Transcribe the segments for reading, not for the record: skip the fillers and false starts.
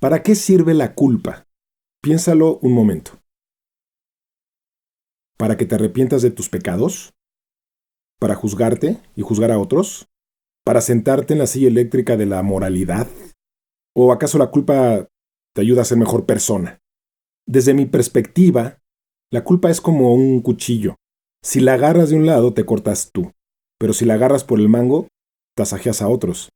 ¿Para qué sirve la culpa? Piénsalo un momento. ¿Para que te arrepientas de tus pecados? ¿Para juzgarte y juzgar a otros? ¿Para sentarte en la silla eléctrica de la moralidad? ¿O acaso la culpa te ayuda a ser mejor persona? Desde mi perspectiva, la culpa es como un cuchillo. Si la agarras de un lado, te cortas tú. Pero si la agarras por el mango, tasajeas a otros.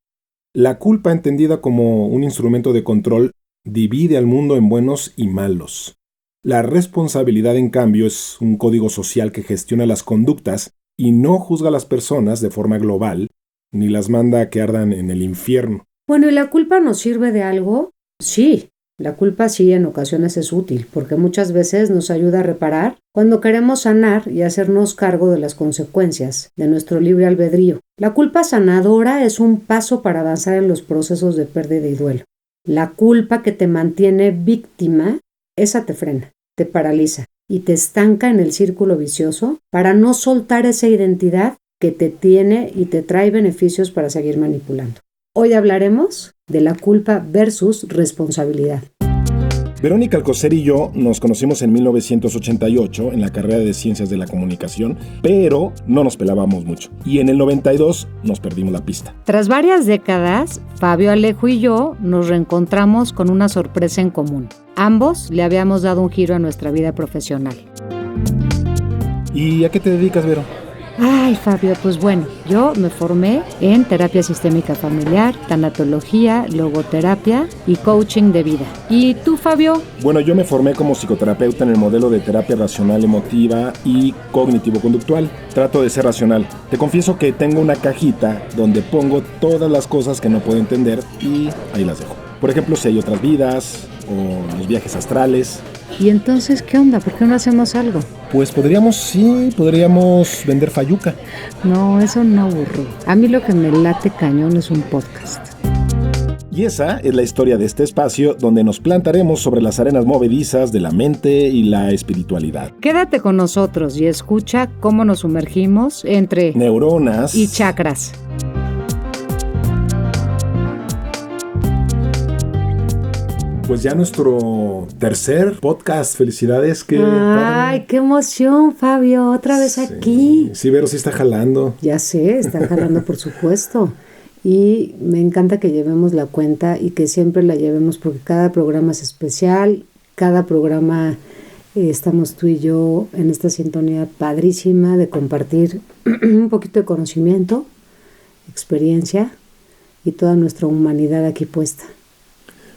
La culpa, entendida como un instrumento de control, divide al mundo en buenos y malos. La responsabilidad, en cambio, es un código social que gestiona las conductas y no juzga a las personas de forma global, ni las manda a que ardan en el infierno. Bueno, ¿y la culpa nos sirve de algo? Sí, la culpa sí en ocasiones es útil, porque muchas veces nos ayuda a reparar cuando queremos sanar y hacernos cargo de las consecuencias de nuestro libre albedrío. La culpa sanadora es un paso para avanzar en los procesos de pérdida y duelo. La culpa que te mantiene víctima, esa te frena, te paraliza y te estanca en el círculo vicioso para no soltar esa identidad que te tiene y te trae beneficios para seguir manipulando. Hoy hablaremos de la culpa versus responsabilidad. Verónica Alcocer y yo nos conocimos en 1988 en la carrera de Ciencias de la Comunicación, pero no nos pelábamos mucho. Y en el 92 nos perdimos la pista. Tras varias décadas, Fabio Alejo y yo nos reencontramos con una sorpresa en común. Ambos le habíamos dado un giro a nuestra vida profesional. ¿Y a qué te dedicas, Vero? Ay, Fabio, pues bueno, yo me formé en terapia sistémica familiar, tanatología, logoterapia y coaching de vida. ¿Y tú, Fabio? Bueno, yo me formé como psicoterapeuta en el modelo de terapia racional emotiva y cognitivo-conductual. Trato de ser racional. Te confieso que tengo una cajita donde pongo todas las cosas que no puedo entender y ahí las dejo. Por ejemplo, si hay otras vidas o los viajes astrales. ¿Y entonces qué onda? ¿Por qué no hacemos algo? Pues podríamos vender fayuca. No, eso no aburre. A mí lo que me late cañón es un podcast. Y esa es la historia de este espacio donde nos plantaremos sobre las arenas movedizas de la mente y la espiritualidad. Quédate con nosotros y escucha cómo nos sumergimos entre neuronas y chakras. Pues ya nuestro tercer podcast. Felicidades. Ay, qué emoción, Fabio. Otra vez aquí. Sí, Vero sí está jalando. Ya sé, está jalando, por supuesto. Y me encanta que llevemos la cuenta y que siempre la llevemos porque cada programa es especial. Cada programa estamos tú y yo en esta sintonía padrísima de compartir un poquito de conocimiento, experiencia y toda nuestra humanidad aquí puesta.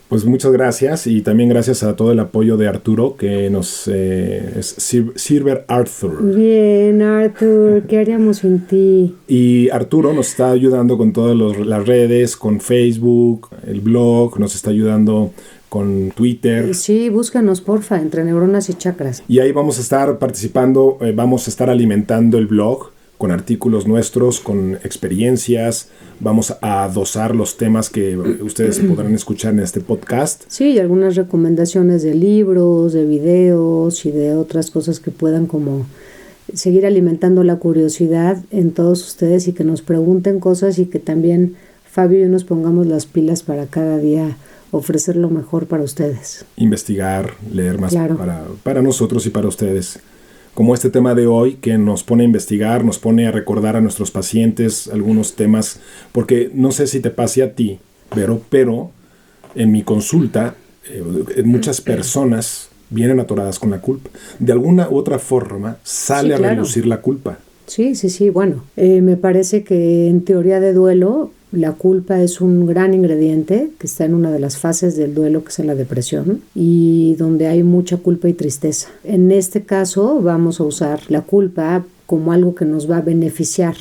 Pues muchas gracias y también gracias a todo el apoyo de Arturo que nos es Silver Arthur. Bien, Arthur, ¿qué haríamos sin ti? Y Arturo nos está ayudando con todas las redes, con Facebook, el blog, nos está ayudando con Twitter. Sí, búscanos porfa, entre neuronas y chakras. Y ahí vamos a estar participando, vamos a estar alimentando el blog con artículos nuestros, con experiencias. Vamos a dosar los temas que ustedes podrán escuchar en este podcast. Sí, y algunas recomendaciones de libros, de videos y de otras cosas que puedan como seguir alimentando la curiosidad en todos ustedes y que nos pregunten cosas y que también Fabio y yo nos pongamos las pilas para cada día ofrecer lo mejor para ustedes. Investigar, leer más, claro, para nosotros y para ustedes. Como este tema de hoy que nos pone a investigar, nos pone a recordar a nuestros pacientes algunos temas, porque no sé si te pase a ti, pero en mi consulta muchas personas vienen atoradas con la culpa. De alguna u otra forma sale a relucir la culpa. Sí, bueno, me parece que en teoría de duelo la culpa es un gran ingrediente que está en una de las fases del duelo, que es en la depresión, y donde hay mucha culpa y tristeza. En este caso vamos a usar la culpa como algo que nos va a beneficiar.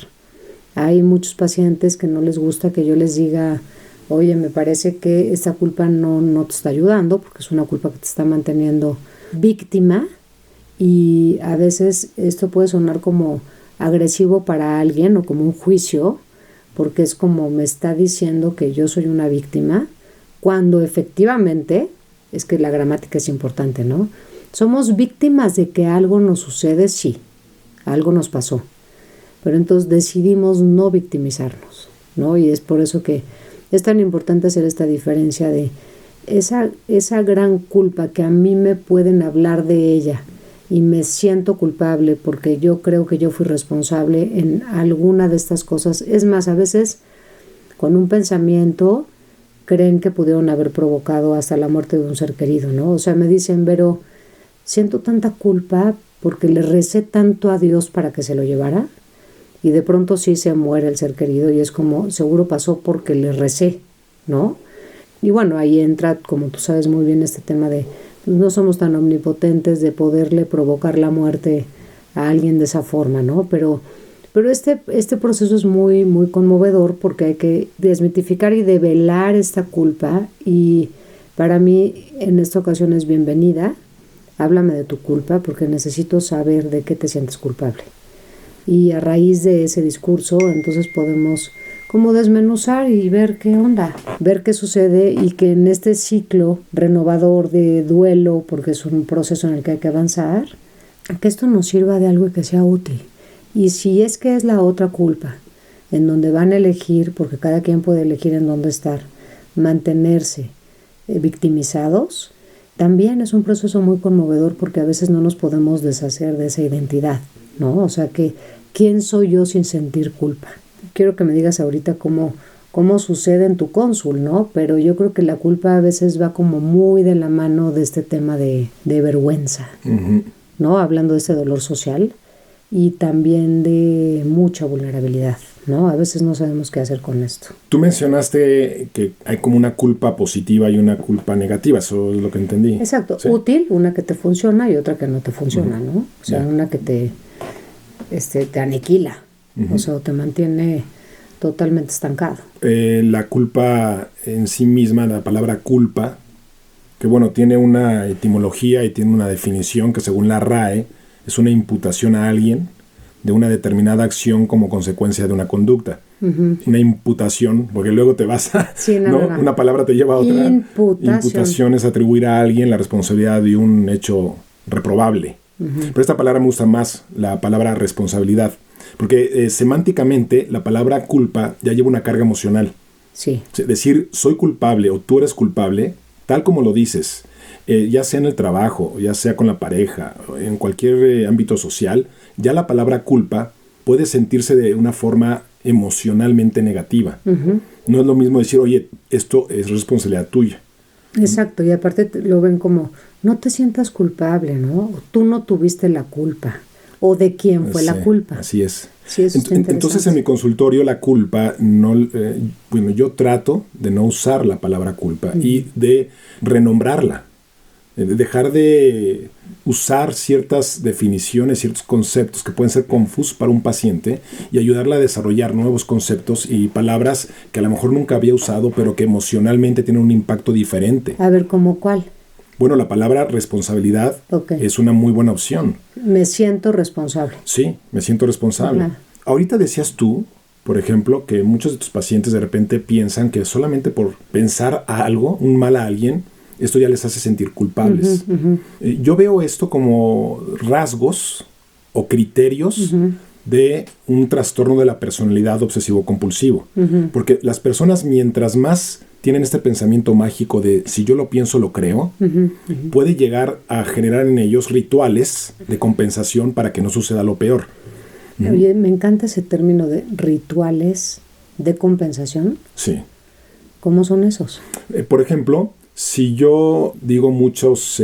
Hay muchos pacientes que no les gusta que yo les diga, oye, me parece que esta culpa no te está ayudando, porque es una culpa que te está manteniendo víctima, y a veces esto puede sonar como agresivo para alguien o como un juicio, porque es como me está diciendo que yo soy una víctima, cuando efectivamente, es que la gramática es importante, ¿no? Somos víctimas de que algo nos sucede, sí, algo nos pasó, pero entonces decidimos no victimizarnos, ¿no? Y es por eso que es tan importante hacer esta diferencia de esa gran culpa que a mí me pueden hablar de ella y me siento culpable porque yo creo que yo fui responsable en alguna de estas cosas. Es más, a veces con un pensamiento creen que pudieron haber provocado hasta la muerte de un ser querido, ¿no? O sea, me dicen, Vero, siento tanta culpa porque le recé tanto a Dios para que se lo llevara y de pronto sí se muere el ser querido y es como, seguro pasó porque le recé, ¿no? Y bueno, ahí entra, como tú sabes muy bien, este tema de no somos tan omnipotentes de poderle provocar la muerte a alguien de esa forma, ¿no? Pero este proceso es muy, muy conmovedor porque hay que desmitificar y develar esta culpa y para mí en esta ocasión es bienvenida. Háblame de tu culpa porque necesito saber de qué te sientes culpable. Y a raíz de ese discurso entonces podemos como desmenuzar y ver qué onda, ver qué sucede y que en este ciclo renovador de duelo, porque es un proceso en el que hay que avanzar, que esto nos sirva de algo y que sea útil. Y si es que es la otra culpa, en donde van a elegir, porque cada quien puede elegir en dónde estar, mantenerse victimizados, también es un proceso muy conmovedor porque a veces no nos podemos deshacer de esa identidad, ¿no? O sea que, ¿quién soy yo sin sentir culpa? Quiero que me digas ahorita cómo sucede en tu cónsul, ¿no? Pero yo creo que la culpa a veces va como muy de la mano de este tema de vergüenza, ¿no? Hablando de ese dolor social y también de mucha vulnerabilidad, ¿no? A veces no sabemos qué hacer con esto. Tú mencionaste que hay como una culpa positiva y una culpa negativa, eso es lo que entendí. Exacto, ¿sí? Útil, una que te funciona y otra que no te funciona, ¿no? O sea, una que te aniquila, o sea, te mantiene totalmente estancado. La culpa en sí misma, la palabra culpa, que bueno, tiene una etimología y tiene una definición que según la RAE es una imputación a alguien de una determinada acción como consecuencia de una conducta. Una imputación, porque luego te vas a... Sí, ¿no? Una palabra te lleva a otra. Imputación es atribuir a alguien la responsabilidad de un hecho reprobable. Pero esta palabra me gusta más, la palabra responsabilidad. Porque semánticamente la palabra culpa ya lleva una carga emocional. Sí. Decir soy culpable o tú eres culpable, tal como lo dices, ya sea en el trabajo, ya sea con la pareja, en cualquier ámbito social, ya la palabra culpa puede sentirse de una forma emocionalmente negativa. No es lo mismo decir, oye, esto es responsabilidad tuya. Exacto, y aparte lo ven como, no te sientas culpable, ¿no? Tú no tuviste la culpa. ¿O de quién fue la culpa? Así es. Sí, eso entonces en mi consultorio la culpa, bueno, yo trato de no usar la palabra culpa y de renombrarla. De dejar de usar ciertas definiciones, ciertos conceptos que pueden ser confusos para un paciente y ayudarle a desarrollar nuevos conceptos y palabras que a lo mejor nunca había usado, pero que emocionalmente tienen un impacto diferente. A ver, ¿cómo cuál? Bueno, la palabra responsabilidad es una muy buena opción. Me siento responsable. Sí, me siento responsable. Ajá. Ahorita decías tú, por ejemplo, que muchos de tus pacientes de repente piensan que solamente por pensar a algo, un mal a alguien, esto ya les hace sentir culpables. Yo veo esto como rasgos o criterios de un trastorno de la personalidad obsesivo-compulsivo. Porque las personas, mientras más tienen este pensamiento mágico de si yo lo pienso, lo creo, puede llegar a generar en ellos rituales de compensación para que no suceda lo peor. Oye, me encanta ese término de rituales de compensación. Sí. ¿Cómo son esos? Por ejemplo, si yo digo muchas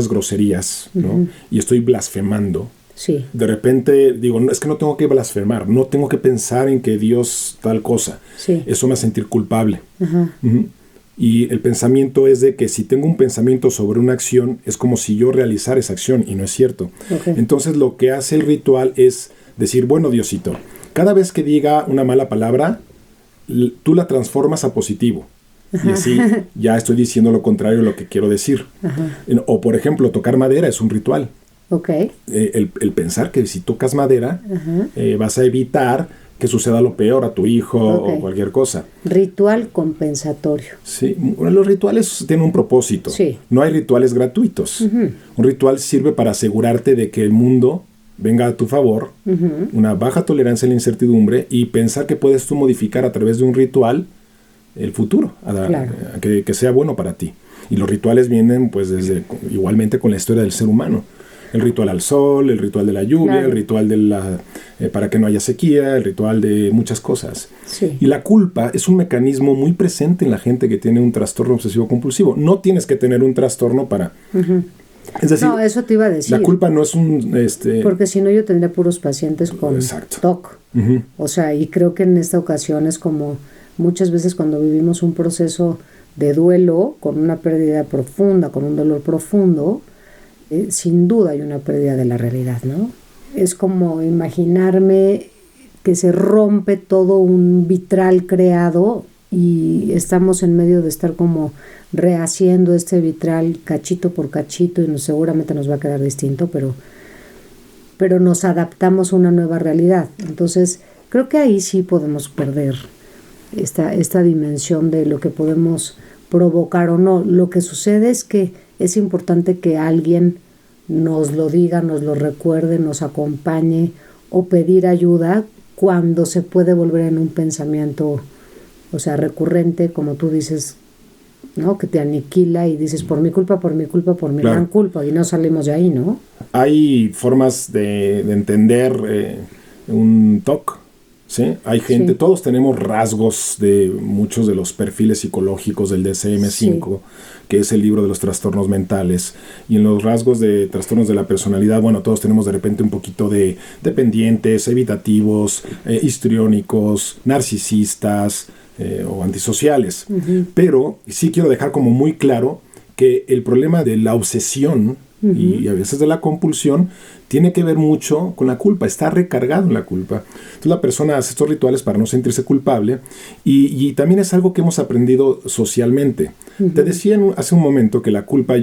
groserías, ¿no? Y estoy blasfemando, sí. De repente digo, no, es que no tengo que blasfemar, no tengo que pensar en que Dios tal cosa. Sí. Eso me hace sentir culpable. Y el pensamiento es de que si tengo un pensamiento sobre una acción, es como si yo realizara esa acción, y no es cierto. Entonces lo que hace el ritual es decir, bueno, Diosito, cada vez que diga una mala palabra, tú la transformas a positivo. Y así ya estoy diciendo lo contrario de lo que quiero decir. O por ejemplo, tocar madera es un ritual. El pensar que si tocas madera, vas a evitar que suceda lo peor a tu hijo o cualquier cosa. Ritual compensatorio. Sí, bueno, los rituales tienen un propósito. Sí. No hay rituales gratuitos. Un ritual sirve para asegurarte de que el mundo venga a tu favor, una baja tolerancia a la incertidumbre y pensar que puedes tú modificar a través de un ritual el futuro, claro. que sea bueno para ti. Y los rituales vienen pues igualmente con la historia del ser humano. El ritual al sol, el ritual de la lluvia, claro. El ritual para que no haya sequía, el ritual de muchas cosas. Sí. Y la culpa es un mecanismo muy presente en la gente que tiene un trastorno obsesivo compulsivo. No tienes que tener un trastorno para... Uh-huh. Es decir, no, eso te iba a decir. La culpa no es un... Porque si no yo tendría puros pacientes con Exacto. TOC. Uh-huh. O sea, y creo que en esta ocasión es como muchas veces cuando vivimos un proceso de duelo, con una pérdida profunda, con un dolor profundo, sin duda hay una pérdida de la realidad, ¿no? Es como imaginarme que se rompe todo un vitral creado y estamos en medio de estar como rehaciendo este vitral cachito por cachito y seguramente nos va a quedar distinto, pero nos adaptamos a una nueva realidad. Entonces, creo que ahí sí podemos perder esta dimensión de lo que podemos provocar o no. Lo que sucede es que es importante que alguien nos lo diga, nos lo recuerde, nos acompañe o pedir ayuda cuando se puede volver en un pensamiento, o sea, recurrente, como tú dices, ¿no? Que te aniquila y dices por mi culpa, por mi culpa, por mi claro. gran culpa, y no salimos de ahí, ¿no? Hay formas de entender un TOC. ¿Sí? Hay gente, sí. Todos tenemos rasgos de muchos de los perfiles psicológicos del DSM-5, sí. Que es el libro de los trastornos mentales. Y en los rasgos de trastornos de la personalidad, bueno, todos tenemos de repente un poquito de dependientes, evitativos, histriónicos, narcisistas o antisociales. Uh-huh. Pero sí quiero dejar como muy claro que el problema de la obsesión uh-huh. y a veces de la compulsión tiene que ver mucho con la culpa, está recargado en la culpa. Entonces la persona hace estos rituales para no sentirse culpable y también es algo que hemos aprendido socialmente. Uh-huh. Te decía hace un momento que la culpa a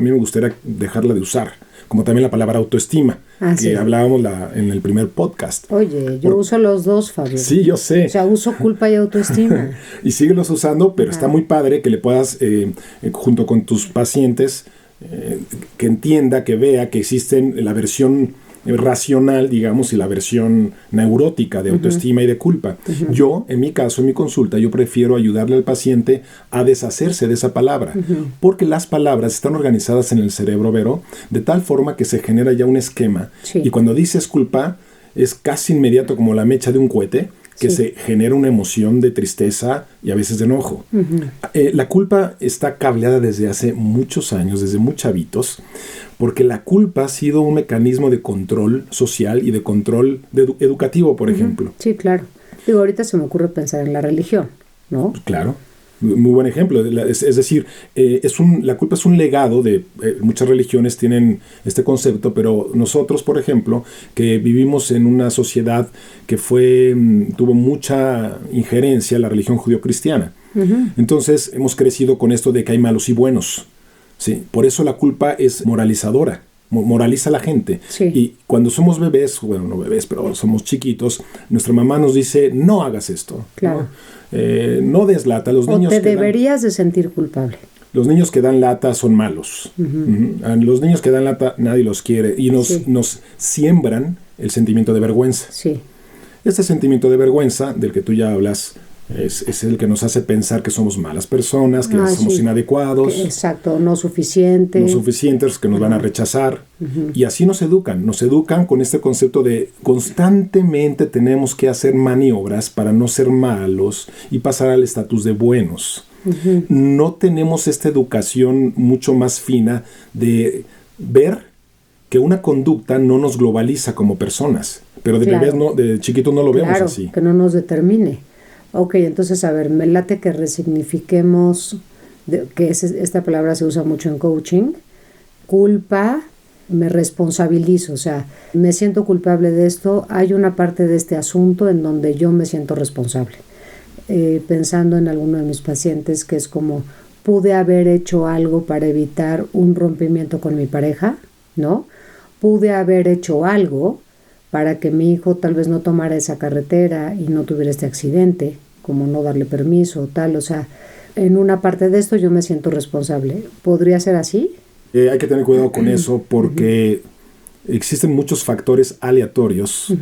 mí me gustaría dejarla de usar, como también la palabra autoestima, que sí. Hablábamos en el primer podcast. Oye, yo uso los dos, Fabio. Sí, yo sé. O sea, uso culpa y autoestima. Y síguelos usando, pero está muy padre que le puedas, junto con tus pacientes, que entienda, que vea que existen la versión racional, digamos, y la versión neurótica de autoestima uh-huh. y de culpa. Uh-huh. Yo, en mi caso, en mi consulta, yo prefiero ayudarle al paciente a deshacerse de esa palabra, uh-huh. porque las palabras están organizadas en el cerebro, Vero, de tal forma que se genera ya un esquema, sí. Y cuando dices culpa, es casi inmediato como la mecha de un cohete, que sí. Se genera una emoción de tristeza y a veces de enojo. Uh-huh. La culpa está cableada desde hace muchos años, desde muy chavitos, porque la culpa ha sido un mecanismo de control social y de control educativo, por uh-huh. ejemplo. Sí, claro. Digo, ahorita se me ocurre pensar en la religión, ¿no? Claro. Muy buen ejemplo. Es decir, la culpa es un legado de muchas religiones tienen este concepto, pero nosotros, por ejemplo, que vivimos en una sociedad que tuvo mucha injerencia la religión judio-cristiana. Uh-huh. Entonces hemos crecido con esto de que hay malos y buenos. ¿Sí? Por eso la culpa es moralizadora. Moraliza a la gente. Sí. Y cuando somos bebés, bueno, no bebés, pero somos chiquitos, nuestra mamá nos dice, no hagas esto. Claro. No des lata. Los niños te deberías de sentir culpable. Los niños que dan lata son malos. Uh-huh. Uh-huh. Los niños que dan lata nadie los quiere y nos siembran el sentimiento de vergüenza. Sí. Este sentimiento de vergüenza del que tú ya hablas es el que nos hace pensar que somos malas personas, que somos inadecuados. Exacto, no suficientes. No suficientes, que nos van a rechazar. Uh-huh. Y así nos educan con este concepto de constantemente tenemos que hacer maniobras para no ser malos y pasar al estatus de buenos. Uh-huh. No tenemos esta educación mucho más fina de ver que una conducta no nos globaliza como personas, pero de bebés de chiquitos no lo vemos así. Que no nos determine. Ok, entonces, a ver, me late que resignifiquemos, que esta palabra se usa mucho en coaching, culpa, me responsabilizo, o sea, me siento culpable de esto, hay una parte de este asunto en donde yo me siento responsable. Pensando en alguno de mis pacientes que es como, pude haber hecho algo para evitar un rompimiento con mi pareja, ¿no? Pude haber hecho algo para que mi hijo tal vez no tomara esa carretera y no tuviera este accidente, como no darle permiso o tal, o sea, en una parte de esto yo me siento responsable. ¿Podría ser así? Hay que tener cuidado con eso porque existen muchos factores aleatorios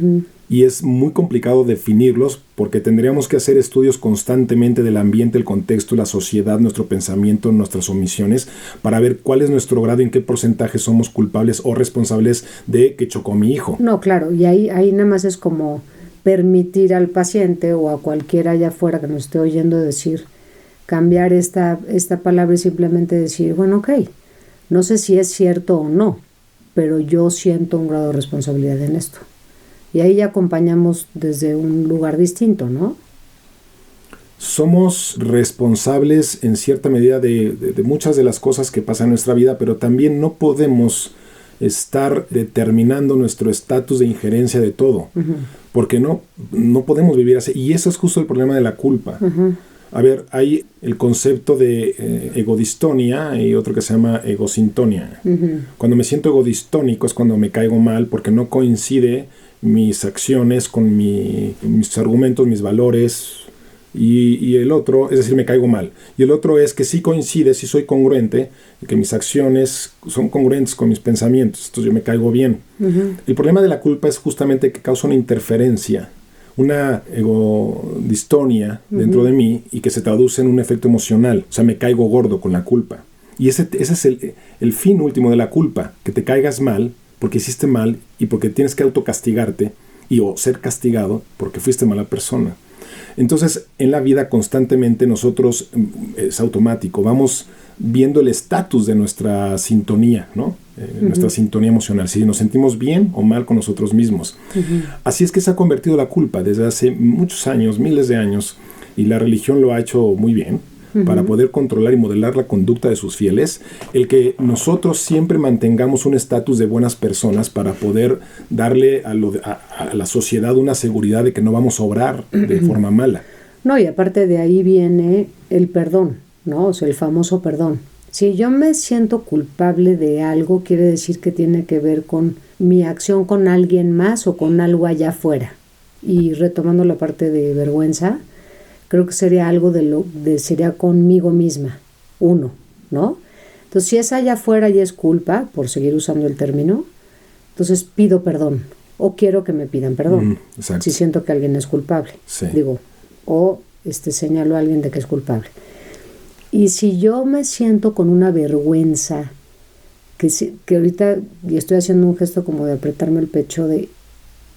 y es muy complicado definirlos porque tendríamos que hacer estudios constantemente del ambiente, el contexto, la sociedad, nuestro pensamiento, nuestras omisiones, para ver cuál es nuestro grado y en qué porcentaje somos culpables o responsables de que chocó mi hijo. No, claro, y ahí nada más es como permitir al paciente o a cualquiera allá afuera que nos esté oyendo decir, cambiar esta palabra y simplemente decir, bueno, ok, no sé si es cierto o no, pero yo siento un grado de responsabilidad en esto. Y ahí ya acompañamos desde un lugar distinto, ¿no? Somos responsables en cierta medida de muchas de las cosas que pasan en nuestra vida, pero también no podemos estar determinando nuestro estatus de injerencia de todo, porque no podemos vivir así. Y eso es justo el problema de la culpa. A ver, hay el concepto de egodistonia y otro que se llama egosintonia. Cuando me siento egodistónico es cuando me caigo mal porque no coincide mis acciones con mis argumentos, mis valores, y el otro, es decir, me caigo mal. Y el otro es que sí coincide, sí soy congruente, que mis acciones son congruentes con mis pensamientos, entonces yo me caigo bien. El problema de la culpa es justamente que causa una interferencia, una egodistonia dentro de mí y que se traduce en un efecto emocional. O sea, me caigo gordo con la culpa. Y ese es el fin último de la culpa, que te caigas mal porque hiciste mal y porque tienes que autocastigarte o ser castigado porque fuiste mala persona. Entonces, en la vida constantemente nosotros, es automático, vamos viendo el estatus de nuestra sintonía, ¿no? Nuestra sintonía emocional, si nos sentimos bien o mal con nosotros mismos. Así es que se ha convertido la culpa desde hace muchos años, miles de años, y la religión lo ha hecho muy bien, para poder controlar y modelar la conducta de sus fieles, el que nosotros siempre mantengamos un estatus de buenas personas para poder darle a la sociedad una seguridad de que no vamos a obrar de forma mala. No, y aparte de ahí viene el perdón, ¿no? O sea, el famoso perdón. Si yo me siento culpable de algo, quiere decir que tiene que ver con mi acción con alguien más o con algo allá afuera. Y retomando la parte de vergüenza, creo que sería algo sería conmigo misma, uno, ¿no? Entonces, si es allá afuera y es culpa, por seguir usando el término, entonces pido perdón o quiero que me pidan perdón. Si siento que alguien es culpable, digo, o señalo a alguien de que es culpable. Y si yo me siento con una vergüenza, que ahorita y estoy haciendo un gesto como de apretarme el pecho, de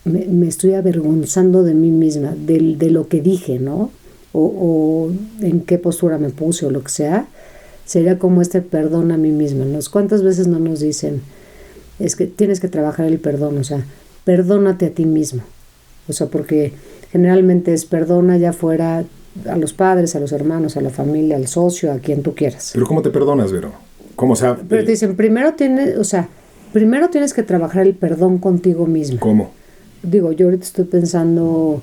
me estoy avergonzando de mí misma, de lo que dije, ¿no? O en qué postura me puse o lo que sea, sería como perdón a mí misma, ¿no? ¿Cuántas veces no nos dicen, es que tienes que trabajar el perdón? O sea, perdónate a ti mismo. O sea, porque generalmente es perdona allá afuera a los padres, a los hermanos, a la familia, al socio, a quien tú quieras. ¿Pero cómo te perdonas, Vero? ¿Cómo, o sea, pero te dicen, primero tienes que trabajar el perdón contigo mismo. ¿Cómo? Digo, yo ahorita estoy pensando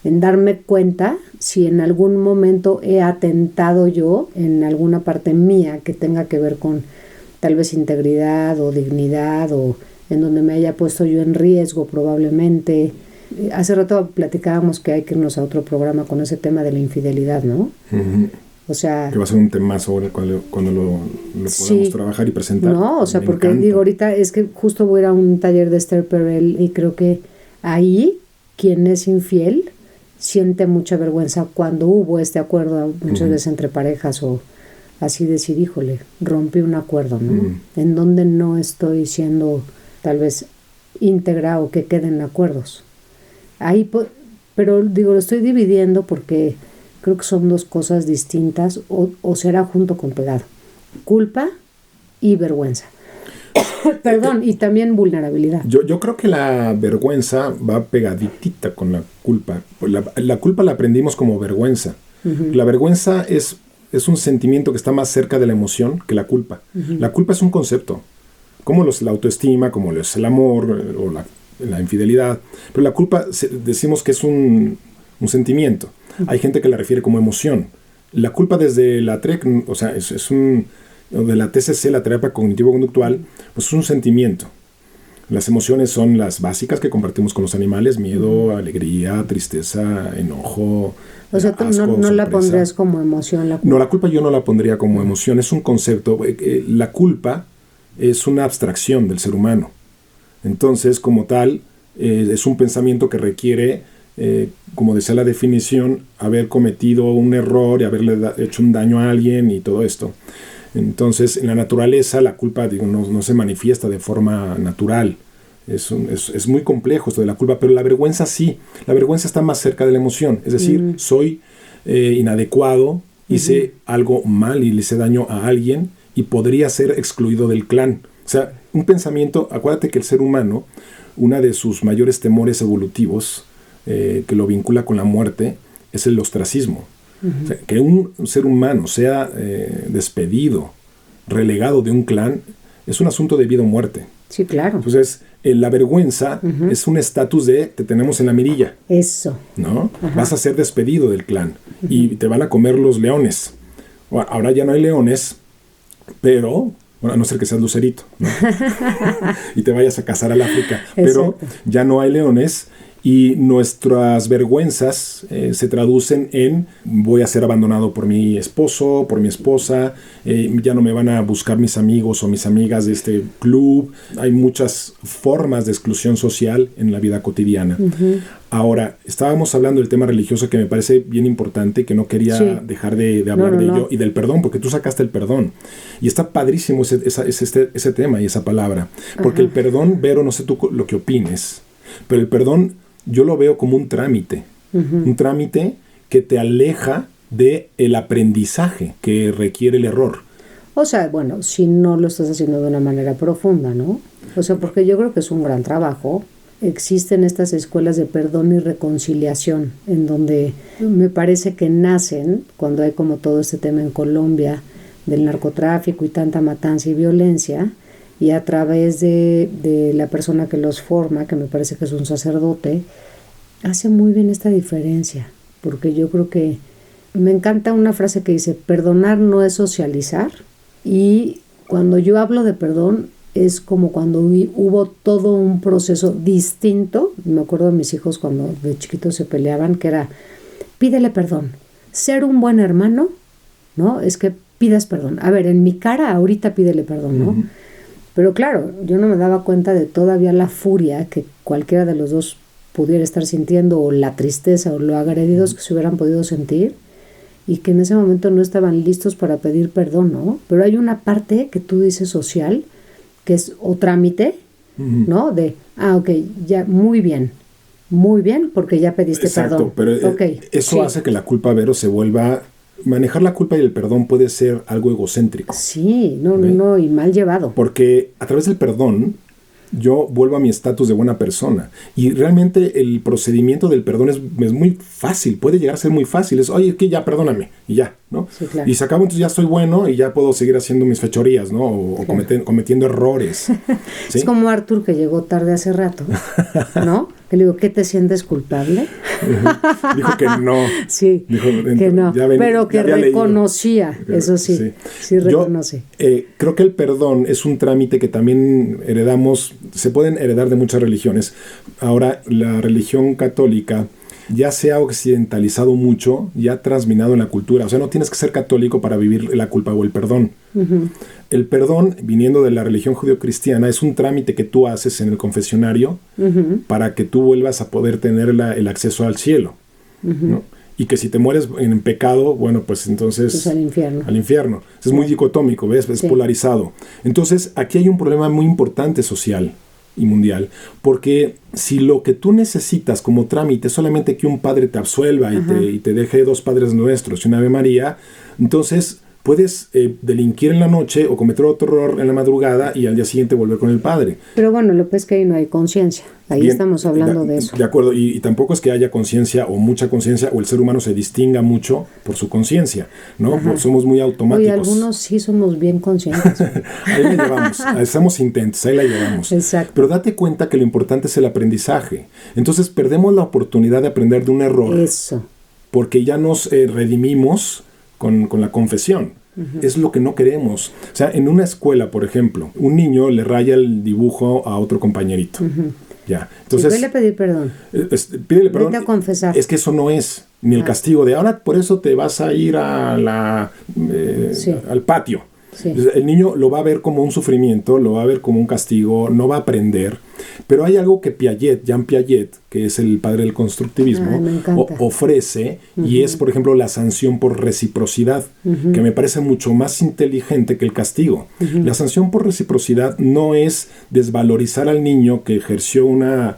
en darme cuenta si en algún momento he atentado yo en alguna parte mía que tenga que ver con tal vez integridad o dignidad, o en donde me haya puesto yo en riesgo probablemente. Hace rato platicábamos que hay que irnos a otro programa con ese tema de la infidelidad, ¿no? O sea, que va a ser un tema sobre cuando lo podamos trabajar y presentar. No, o sea, porque digo, ahorita es que justo voy a ir a un taller de Esther Perel y creo que ahí quien es infiel siente mucha vergüenza cuando hubo este acuerdo muchas veces entre parejas, o así decir, híjole, rompí un acuerdo, ¿no? En donde no estoy siendo tal vez íntegra o que queden acuerdos. Ahí, pero digo, lo estoy dividiendo porque creo que son dos cosas distintas, o será junto con pegado. Culpa y vergüenza. Perdón, y también vulnerabilidad. Yo creo que la vergüenza va pegaditita con la culpa. La culpa la aprendimos como vergüenza. La vergüenza es un sentimiento que está más cerca de la emoción que la culpa. La culpa es un concepto, como la autoestima, como es el amor o la infidelidad. Pero la culpa decimos que es un sentimiento. Hay gente que la refiere como emoción. La culpa desde la TREC, o sea, de la TCC, la terapia cognitivo-conductual, pues es un sentimiento. Las emociones son las básicas que compartimos con los animales: miedo, alegría, tristeza, enojo, o sea, tú asco, no la pondrías como emoción. No, la culpa yo no la pondría como emoción, es un concepto. La culpa es una abstracción del ser humano. Entonces, como tal, es un pensamiento que requiere, como decía la definición, haber cometido un error y haberle hecho un daño a alguien y todo esto. Entonces, en la naturaleza la culpa no se manifiesta de forma natural. Es muy complejo esto de la culpa, pero la vergüenza sí. La vergüenza está más cerca de la emoción. Es decir, soy inadecuado, hice algo mal y le hice daño a alguien y podría ser excluido del clan. O sea, un pensamiento, acuérdate que el ser humano, una de sus mayores temores evolutivos, que lo vincula con la muerte, es el ostracismo. O sea, que un ser humano sea despedido, relegado de un clan, es un asunto de vida o muerte. Sí, claro. Entonces, la vergüenza es un estatus de te tenemos en la mirilla. Eso. ¿No? Vas a ser despedido del clan y te van a comer los leones. Ahora ya no hay leones, pero, bueno, a no ser que seas lucerito, ¿no? Y te vayas a cazar al África. Pero ya no hay leones. Y nuestras vergüenzas se traducen en voy a ser abandonado por mi esposo, por mi esposa, ya no me van a buscar mis amigos o mis amigas de este club. Hay muchas formas de exclusión social en la vida cotidiana. Ahora, estábamos hablando del tema religioso que me parece bien importante, que no quería dejar de hablar de ello, y del perdón, porque tú sacaste el perdón. Y está padrísimo ese tema y esa palabra. Porque el perdón, Vero, no sé tú lo que opines, pero el perdón yo lo veo como un trámite. Un trámite que te aleja del aprendizaje que requiere el error. O sea, bueno, si no lo estás haciendo de una manera profunda, ¿no? O sea, porque yo creo que es un gran trabajo. Existen estas escuelas de perdón y reconciliación, en donde me parece que nacen, cuando hay como todo este tema en Colombia, del narcotráfico y tanta matanza y violencia, y a través de la persona que los forma, que me parece que es un sacerdote, hace muy bien esta diferencia, porque yo creo que me encanta una frase que dice, perdonar no es socializar, y cuando yo hablo de perdón, es como cuando hubo todo un proceso distinto. Me acuerdo de mis hijos cuando de chiquitos se peleaban, que era, pídele perdón. Ser un buen hermano, ¿no? Es que pidas perdón. A ver, en mi cara ahorita pídele perdón, ¿no? Pero claro, yo no me daba cuenta de todavía la furia que cualquiera de los dos pudiera estar sintiendo, o la tristeza, o lo agredidos que se hubieran podido sentir, y que en ese momento no estaban listos para pedir perdón, ¿no? Pero hay una parte que tú dices social, que es o trámite, ¿no? De, ok, ya, muy bien, porque ya pediste perdón. Pero eso hace que la culpa, Vero, se vuelva... Manejar la culpa y el perdón puede ser algo egocéntrico. Sí, no, y mal llevado. Porque a través del perdón, yo vuelvo a mi estatus de buena persona. Y realmente el procedimiento del perdón es muy fácil, puede llegar a ser muy fácil. Es, oye, que ya, perdóname, y ya, ¿no? Sí, claro. Y se acabó, entonces ya soy bueno y ya puedo seguir haciendo mis fechorías, ¿no? O cometiendo errores. ¿Sí? Es como Arthur, que llegó tarde hace rato, ¿no? Que le digo, ¿qué te sientes culpable? Dijo que no. Sí, dijo, que no, pero que reconocía, eso sí reconoce. Creo que el perdón es un trámite que también heredamos, se pueden heredar de muchas religiones. Ahora, la religión católica ya se ha occidentalizado mucho, ya ha transminado en la cultura. O sea, no tienes que ser católico para vivir la culpa o el perdón. El perdón, viniendo de la religión judeocristiana, es un trámite que tú haces en el confesionario para que tú vuelvas a poder tener el acceso al cielo, ¿no? Y que si te mueres en pecado, bueno, pues entonces... Pues al infierno. Al infierno. Es muy dicotómico, ¿ves? Es polarizado. Entonces, aquí hay un problema muy importante social y mundial, porque si lo que tú necesitas como trámite es solamente que un padre te absuelva y te deje 2 Padres Nuestros y una Ave María, entonces puedes delinquir en la noche o cometer otro error en la madrugada y al día siguiente volver con el padre. Pero bueno, lo que es que ahí no hay conciencia. Ahí bien, estamos hablando de eso. De acuerdo, y tampoco es que haya conciencia o mucha conciencia o el ser humano se distinga mucho por su conciencia, ¿no? Somos muy automáticos. Y algunos sí somos bien conscientes. Ahí la llevamos, hacemos intentos, ahí la llevamos. Exacto. Pero date cuenta que lo importante es el aprendizaje. Entonces perdemos la oportunidad de aprender de un error. Eso. Porque ya nos redimimos con la confesión. Es lo que no queremos. O sea, en una escuela, por ejemplo, un niño le raya el dibujo a otro compañerito. Ya. Entonces, pídele pedir perdón. Pídele perdón. Vete a confesar. Es que eso no es ni el castigo de ahora, por eso te vas a ir a al patio. Sí. El niño lo va a ver como un sufrimiento, lo va a ver como un castigo, no va a aprender. Pero hay algo que Jean Piaget, que es el padre del constructivismo, ofrece, y es, por ejemplo, la sanción por reciprocidad, que me parece mucho más inteligente que el castigo. La sanción por reciprocidad no es desvalorizar al niño que ejerció una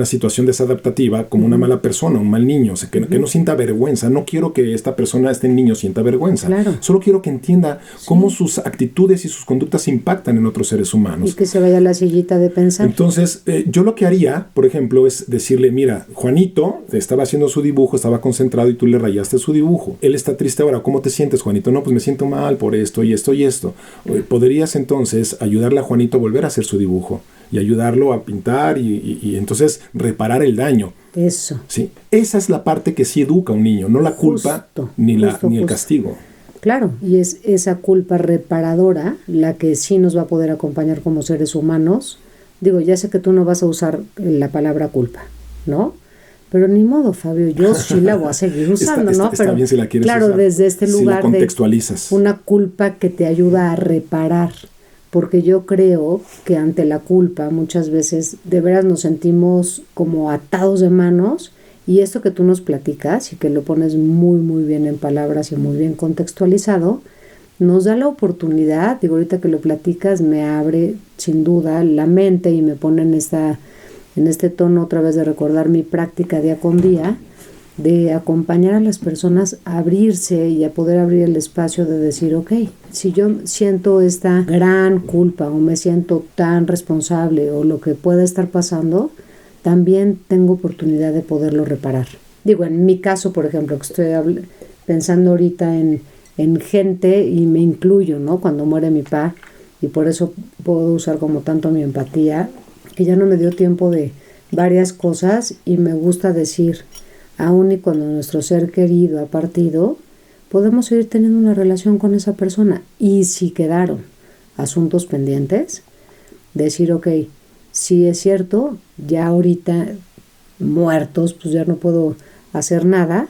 situación desadaptativa como una mala persona, un mal niño, o sea, que no sienta vergüenza. No quiero que esta persona, este niño, sienta vergüenza. Claro. Solo quiero que entienda cómo sus actitudes y sus conductas impactan en otros seres humanos. Y que se vaya a la sillita de pensar. Entonces, yo lo que haría, por ejemplo, es decirle, mira, Juanito estaba haciendo su dibujo, estaba concentrado y tú le rayaste su dibujo. Él está triste ahora. ¿Cómo te sientes, Juanito? No, pues me siento mal por esto y esto y esto. Podrías entonces ayudarle a Juanito a volver a hacer su dibujo y ayudarlo a pintar y entonces reparar el daño. Eso. Sí, esa es la parte que sí educa a un niño, no la culpa ni el castigo. Claro, y es esa culpa reparadora la que sí nos va a poder acompañar como seres humanos. Digo, ya sé que tú no vas a usar la palabra culpa, ¿no? Pero ni modo, Fabio, yo sí la voy a seguir usando, ¿no? Está pero bien si la quieres claro, usar. desde este lugar si la contextualizas. de una culpa que te ayuda a reparar. Porque yo creo que ante la culpa muchas veces de veras nos sentimos como atados de manos, y esto que tú nos platicas y que lo pones muy muy bien en palabras y muy bien contextualizado, nos da la oportunidad, digo, ahorita que lo platicas me abre sin duda la mente y me pone en este tono otra vez de recordar mi práctica día con día, de acompañar a las personas a abrirse y a poder abrir el espacio de decir, ok, si yo siento esta gran culpa o me siento tan responsable o lo que pueda estar pasando, también tengo oportunidad de poderlo reparar. Digo, en mi caso, por ejemplo, que estoy pensando ahorita en gente y me incluyo, ¿no? Cuando muere mi papá, y por eso puedo usar como tanto mi empatía, que ya no me dio tiempo de varias cosas y me gusta decir, aun y cuando nuestro ser querido ha partido, podemos seguir teniendo una relación con esa persona. Y si quedaron asuntos pendientes, decir, ok, sí es cierto, ya ahorita muertos, pues ya no puedo hacer nada,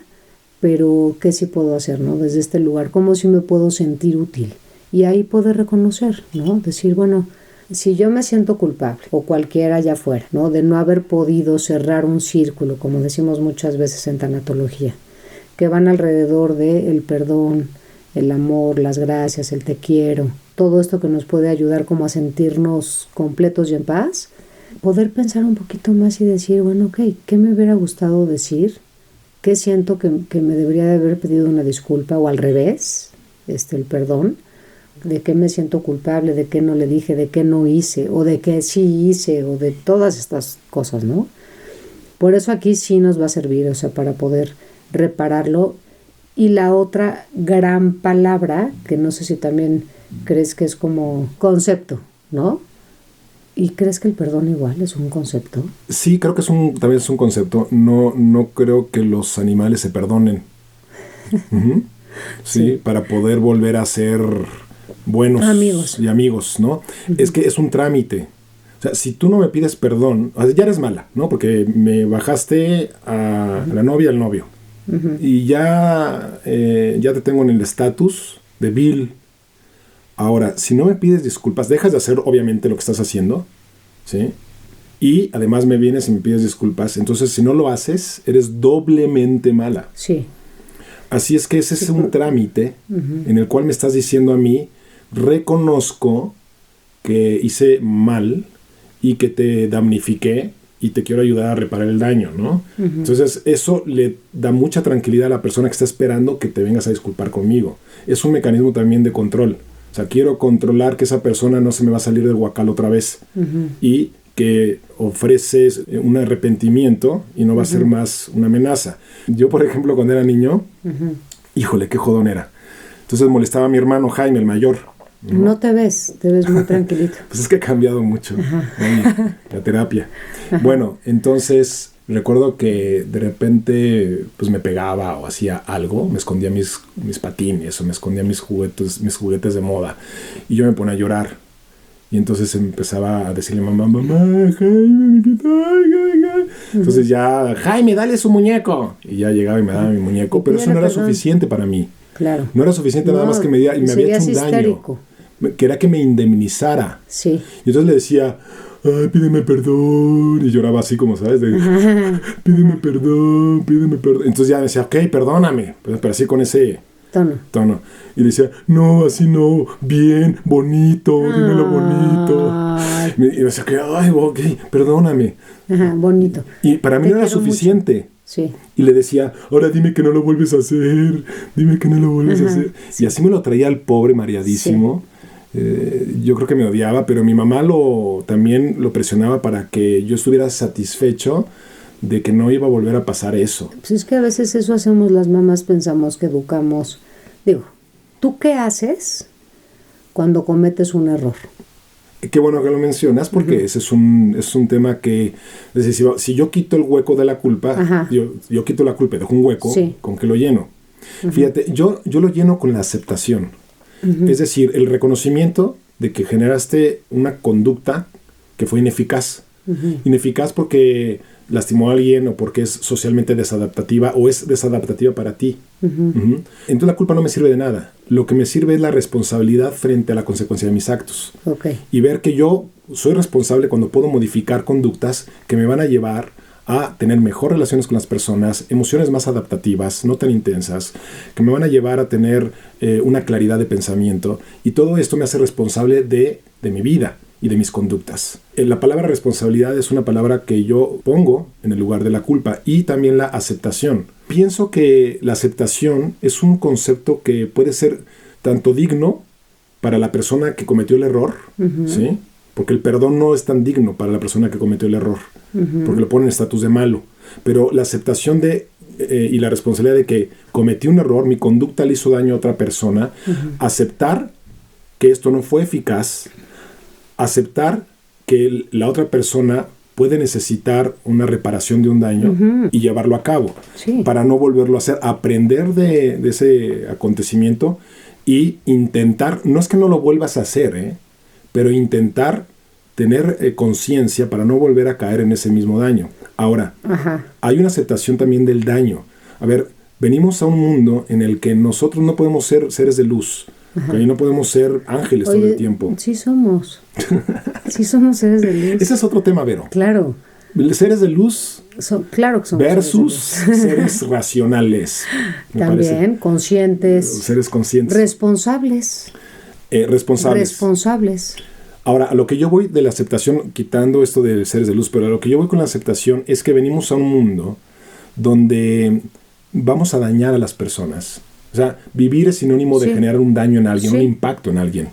pero ¿qué sí puedo hacer, no? Desde este lugar, ¿cómo sí me puedo sentir útil? Y ahí poder reconocer, ¿no? Decir, bueno, si yo me siento culpable, o cualquiera allá fuera, ¿no? De no haber podido cerrar un círculo, como decimos muchas veces en tanatología, que van alrededor de el perdón, el amor, las gracias, el te quiero, todo esto que nos puede ayudar como a sentirnos completos y en paz, poder pensar un poquito más y decir, bueno, ok, ¿qué me hubiera gustado decir? ¿Qué siento que me debería de haber pedido una disculpa? O al revés, el perdón. ¿De qué me siento culpable? ¿De qué no le dije? ¿De qué no hice? ¿O de qué sí hice? O de todas estas cosas, ¿no? Por eso aquí sí nos va a servir, o sea, para poder repararlo. Y la otra gran palabra, que no sé si también crees que es como concepto, ¿no? ¿Y crees que el perdón igual es un concepto? Sí, creo que también es un concepto. No creo que los animales se perdonen. Sí, para poder volver a ser buenos amigos, ¿no? Es que es un trámite. O sea, si tú no me pides perdón, o sea, ya eres mala, ¿no? Porque me bajaste a la novia, al novio. Y ya te tengo en el estatus de vil. Ahora, si no me pides disculpas, dejas de hacer obviamente lo que estás haciendo, ¿sí? Y además me vienes y me pides disculpas. Entonces, si no lo haces, eres doblemente mala. Sí. Así es que ese es un trámite en el cual me estás diciendo a mí, reconozco que hice mal y que te damnifiqué y te quiero ayudar a reparar el daño, ¿no? Entonces, eso le da mucha tranquilidad a la persona que está esperando que te vengas a disculpar conmigo. Es un mecanismo también de control. O sea, quiero controlar que esa persona no se me va a salir del huacal otra vez. Y que ofreces un arrepentimiento y no va a ser más una amenaza. Yo, por ejemplo, cuando era niño, híjole, qué jodón era. Entonces molestaba a mi hermano Jaime, el mayor. No te ves muy tranquilito. Pues es que ha cambiado mucho la terapia. Bueno, entonces recuerdo que de repente pues me pegaba o hacía algo, me escondía mis patines o me escondía mis juguetes de moda y yo me ponía a llorar. Y entonces empezaba a decirle mamá, Jaime, entonces ya, Jaime, dale su muñeco. Y ya llegaba y me daba mi muñeco, pero eso no era suficiente para mí. Claro. No era suficiente nada más que me había hecho un daño. quería que me indemnizara. Sí. Y entonces le decía, ay, pídeme perdón. Y lloraba así como, ¿sabes? Pídeme perdón, pídeme perdón. Entonces ya me decía, ok, perdóname. Pero así con ese tono. Y le decía, no, así no, bien, bonito, dímelo bonito. Y me decía, ay, ok, perdóname. Ajá, bonito. Y para mí no era suficiente. Mucho. Sí. Y le decía, ahora dime que no lo vuelves a hacer, dime que no lo vuelves a hacer. Sí. Y así me lo traía el pobre mareadísimo. Sí. Yo creo que me odiaba, pero mi mamá también lo presionaba para que yo estuviera satisfecho de que no iba a volver a pasar eso. Pues es que a veces eso hacemos las mamás, pensamos que educamos. Digo, ¿tú qué haces cuando cometes un error? Qué bueno que lo mencionas, porque ese es un tema que, es decir, si yo quito el hueco de la culpa, yo quito la culpa y dejo un hueco, ¿con qué lo lleno? Fíjate, yo lo lleno con la aceptación. Es decir, el reconocimiento de que generaste una conducta que fue ineficaz. Ineficaz porque lastimó a alguien o porque es socialmente desadaptativa o es desadaptativa para ti. Entonces la culpa no me sirve de nada. Lo que me sirve es la responsabilidad frente a la consecuencia de mis actos. Y ver que yo soy responsable cuando puedo modificar conductas que me van a llevar a tener mejor relaciones con las personas, emociones más adaptativas, no tan intensas, que me van a llevar a tener una claridad de pensamiento. Y todo esto me hace responsable de mi vida y de mis conductas. La palabra responsabilidad es una palabra que yo pongo en el lugar de la culpa, y también la aceptación. Pienso que la aceptación es un concepto que puede ser tanto digno para la persona que cometió el error, ¿sí? Porque el perdón no es tan digno para la persona que cometió el error, porque lo pone en estatus de malo. Pero la aceptación y la responsabilidad de que cometí un error, mi conducta le hizo daño a otra persona, aceptar que esto no fue eficaz, aceptar que la otra persona puede necesitar una reparación de un daño y llevarlo a cabo para no volverlo a hacer, aprender de ese acontecimiento y intentar, no es que no lo vuelvas a hacer, pero intentar tener conciencia para no volver a caer en ese mismo daño. Ahora, hay una aceptación también del daño. A ver, venimos a un mundo en el que nosotros no podemos ser seres de luz. Que no podemos ser ángeles todo el tiempo. Sí somos. Sí somos seres de luz. Ese es otro tema, Vero. Claro. Seres de luz claro que somos versus seres racionales. También, conscientes. Seres conscientes. Responsables. Responsables. Ahora, a lo que yo voy de la aceptación, quitando esto de seres de luz, pero a lo que yo voy con la aceptación es que venimos a un mundo donde vamos a dañar a las personas. O sea, vivir es sinónimo de generar un daño en alguien, un impacto en alguien.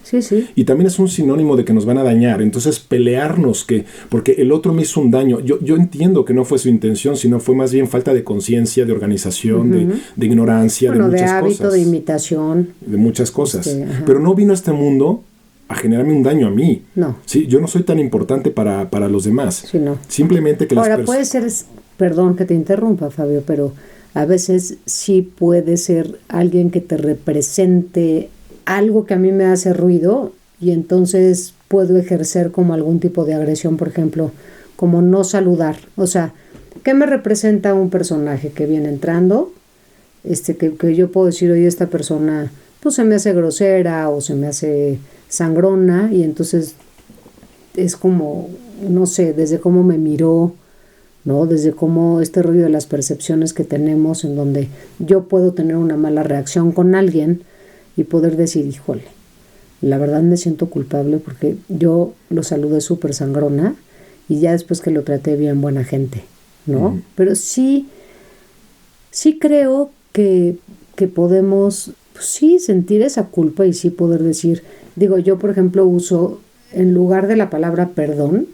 Y también es un sinónimo de que nos van a dañar. Entonces, pelearnos porque el otro me hizo un daño. Yo entiendo que no fue su intención, sino fue más bien falta de conciencia, de organización, de ignorancia, de muchas cosas. De hábito, de imitación. De muchas cosas. Pero no vino a este mundo a generarme un daño a mí. No. Sí, yo no soy tan importante para los demás. Sí, no. Simplemente que ahora, puede ser, perdón que te interrumpa, Fabio, pero a veces sí puede ser alguien que te represente algo que a mí me hace ruido y entonces puedo ejercer como algún tipo de agresión, por ejemplo, como no saludar. O sea, ¿qué me representa un personaje que viene entrando? Que yo puedo decir, oye, esta persona pues se me hace grosera o se me hace sangrona, y entonces es como, no sé, desde cómo me miró, ¿no? Desde cómo este rollo de las percepciones que tenemos, en donde yo puedo tener una mala reacción con alguien y poder decir, híjole, la verdad me siento culpable porque yo lo saludé súper sangrona y ya después que lo traté bien, buena gente, ¿no? Pero sí creo que podemos, pues sí, sentir esa culpa y sí poder decir, digo, yo por ejemplo uso, en lugar de la palabra perdón,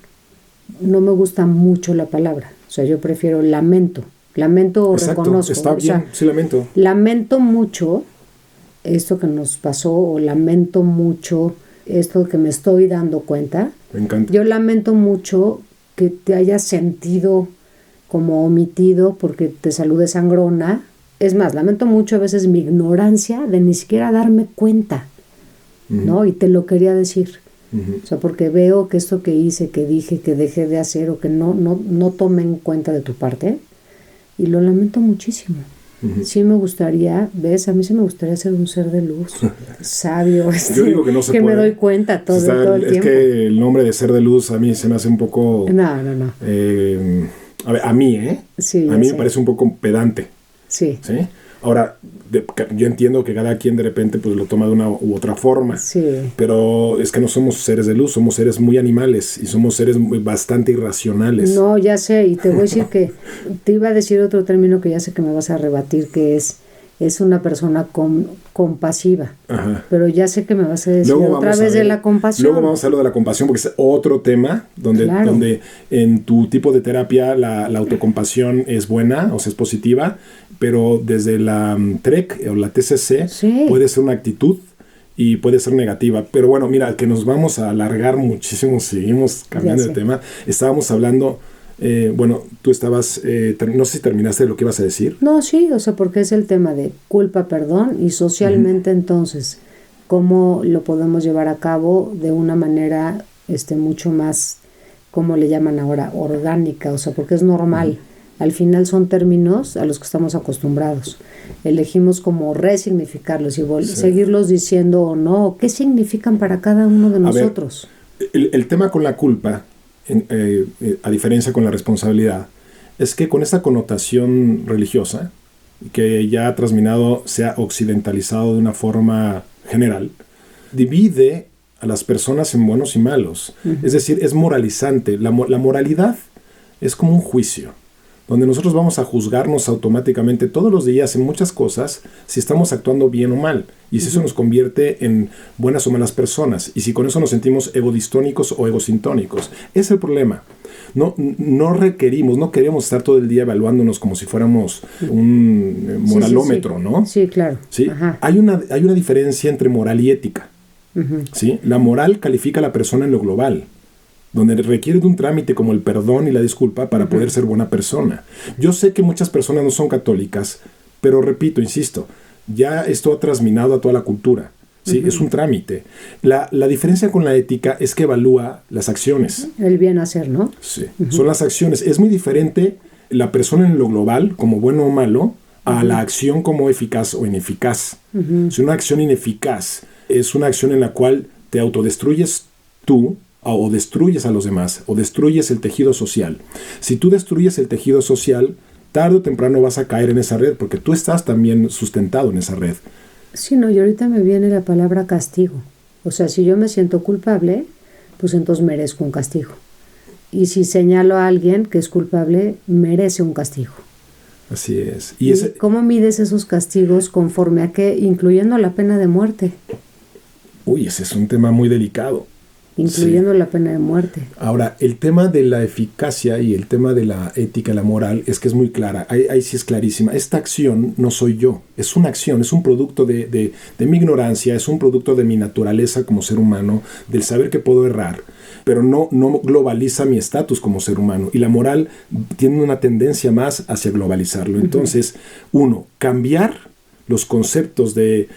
no me gusta mucho la palabra. O sea, yo prefiero lamento. Lamento o reconozco. Está bien, sí, lamento. Lamento mucho esto que nos pasó, o lamento mucho esto que me estoy dando cuenta. Me encanta. Yo lamento mucho que te hayas sentido como omitido porque te saludé sangrona. Es más, lamento mucho a veces mi ignorancia de ni siquiera darme cuenta, ¿no? Y te lo quería decir. O sea, porque veo que esto que hice, que dije, que dejé de hacer o que no tomé en cuenta de tu parte, y lo lamento muchísimo. Sí me gustaría, ¿ves? A mí sí me gustaría ser un ser de luz, sabio, Yo digo que no se que puede. me doy cuenta todo el es tiempo. que el nombre de ser de luz a mí se me hace un poco... No. A ver, a mí, ¿eh? Sí, A ya mí sé. me parece un poco pedante, Sí, ¿sí? Ahora, yo entiendo que cada quien de repente pues lo toma de una u otra forma, sí. pero es que no somos seres de luz, somos seres muy animales y somos seres bastante irracionales. No, ya sé, y te voy a decir que te iba a decir otro término que ya sé que me vas a rebatir, que es una persona compasiva. Ajá. Pero ya sé que me vas a decir Luego otra vamos a vez de ver- la compasión. Luego vamos a hablar de la compasión porque es otro tema Claro. donde en tu tipo de terapia la autocompasión es buena, o sea, es positiva, pero desde la TREC o la TCC Sí. puede ser una actitud y puede ser negativa. Pero bueno, mira, que nos vamos a alargar muchísimo, seguimos cambiando Ya de sé. tema. Estábamos hablando, bueno, tú estabas, no sé si terminaste lo que ibas a decir. No, sí, o sea, porque es el tema de culpa, perdón, y socialmente entonces, ¿cómo lo podemos llevar a cabo de una manera mucho más, ¿cómo le llaman ahora? Orgánica, o sea, porque es normal. Al final son términos a los que estamos acostumbrados. Elegimos como resignificarlos y seguirlos diciendo o no, ¿qué significan para cada uno de A ver, nosotros? el tema con la culpa, a diferencia con la responsabilidad, es que con esta connotación religiosa, que ya ha transminado, se ha occidentalizado de una forma general, divide a las personas en buenos y malos. Es decir, es moralizante. La moralidad es como un juicio, donde nosotros vamos a juzgarnos automáticamente todos los días en muchas cosas si estamos actuando bien o mal, y si eso nos convierte en buenas o malas personas, y si con eso nos sentimos egodistónicos o egosintónicos. Es el problema. No requerimos, no queremos estar todo el día evaluándonos como si fuéramos un moralómetro, sí. ¿no? Sí, claro. ¿Sí? Ajá. Hay una diferencia entre moral y ética. ¿Sí? La moral califica a la persona en lo global, donde requiere de un trámite como el perdón y la disculpa para poder ser buena persona. Yo sé que muchas personas no son católicas, pero repito, insisto, ya esto ha transminado a toda la cultura. ¿Sí? Es un trámite. La diferencia con la ética es que evalúa las acciones. El bien hacer, ¿no? Sí, son las acciones. Es muy diferente la persona en lo global, como bueno o malo, a la acción como eficaz o ineficaz. Si una acción ineficaz es una acción en la cual te autodestruyes tú, o destruyes a los demás, o destruyes el tejido social. Si tú destruyes el tejido social, tarde o temprano vas a caer en esa red, porque tú estás también sustentado en esa red. Sí, no, y ahorita me viene la palabra castigo. O sea, si yo me siento culpable, pues entonces merezco un castigo. Y si señalo a alguien que es culpable, merece un castigo. Así es. ¿Y cómo mides esos castigos conforme a qué? Incluyendo la pena de muerte. Uy, ese es un tema muy delicado. Incluyendo la pena de muerte. Ahora, el tema de la eficacia y el tema de la ética y la moral es que es muy clara. Ahí sí es clarísima. Esta acción no soy yo. Es una acción, es un producto de mi ignorancia, es un producto de mi naturaleza como ser humano, del saber que puedo errar, pero no globaliza mi estatus como ser humano. Y la moral tiene una tendencia más hacia globalizarlo. Entonces, uno, cambiar los conceptos de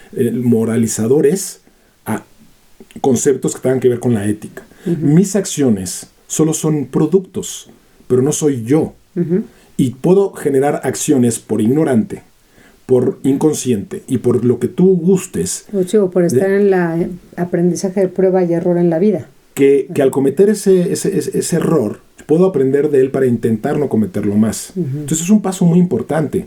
moralizadores a conceptos que tengan que ver con la ética. Mis acciones solo son productos, pero no soy yo. Y puedo generar acciones por ignorante, por inconsciente y por lo que tú gustes. O por estar en la aprendizaje de prueba y error en la vida. Que al cometer ese error, puedo aprender de él para intentar no cometerlo más. Entonces es un paso muy importante,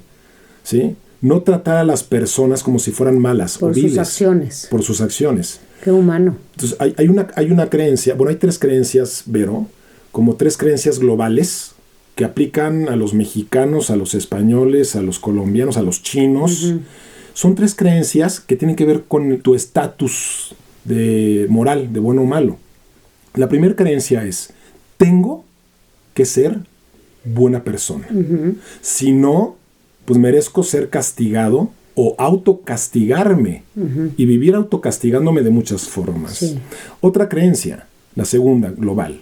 ¿sí? No tratar a las personas como si fueran malas o viles. Por sus acciones. Por sus acciones. Qué humano. Entonces hay una creencia, bueno, hay tres creencias, Vero, como tres creencias globales que aplican a los mexicanos, a los españoles, a los colombianos, a los chinos. Son tres creencias que tienen que ver con tu estatus de moral, de bueno o malo. La primera creencia es, tengo que ser buena persona. Si no, pues merezco ser castigado o autocastigarme y vivir autocastigándome de muchas formas. Sí. Otra creencia, la segunda, global.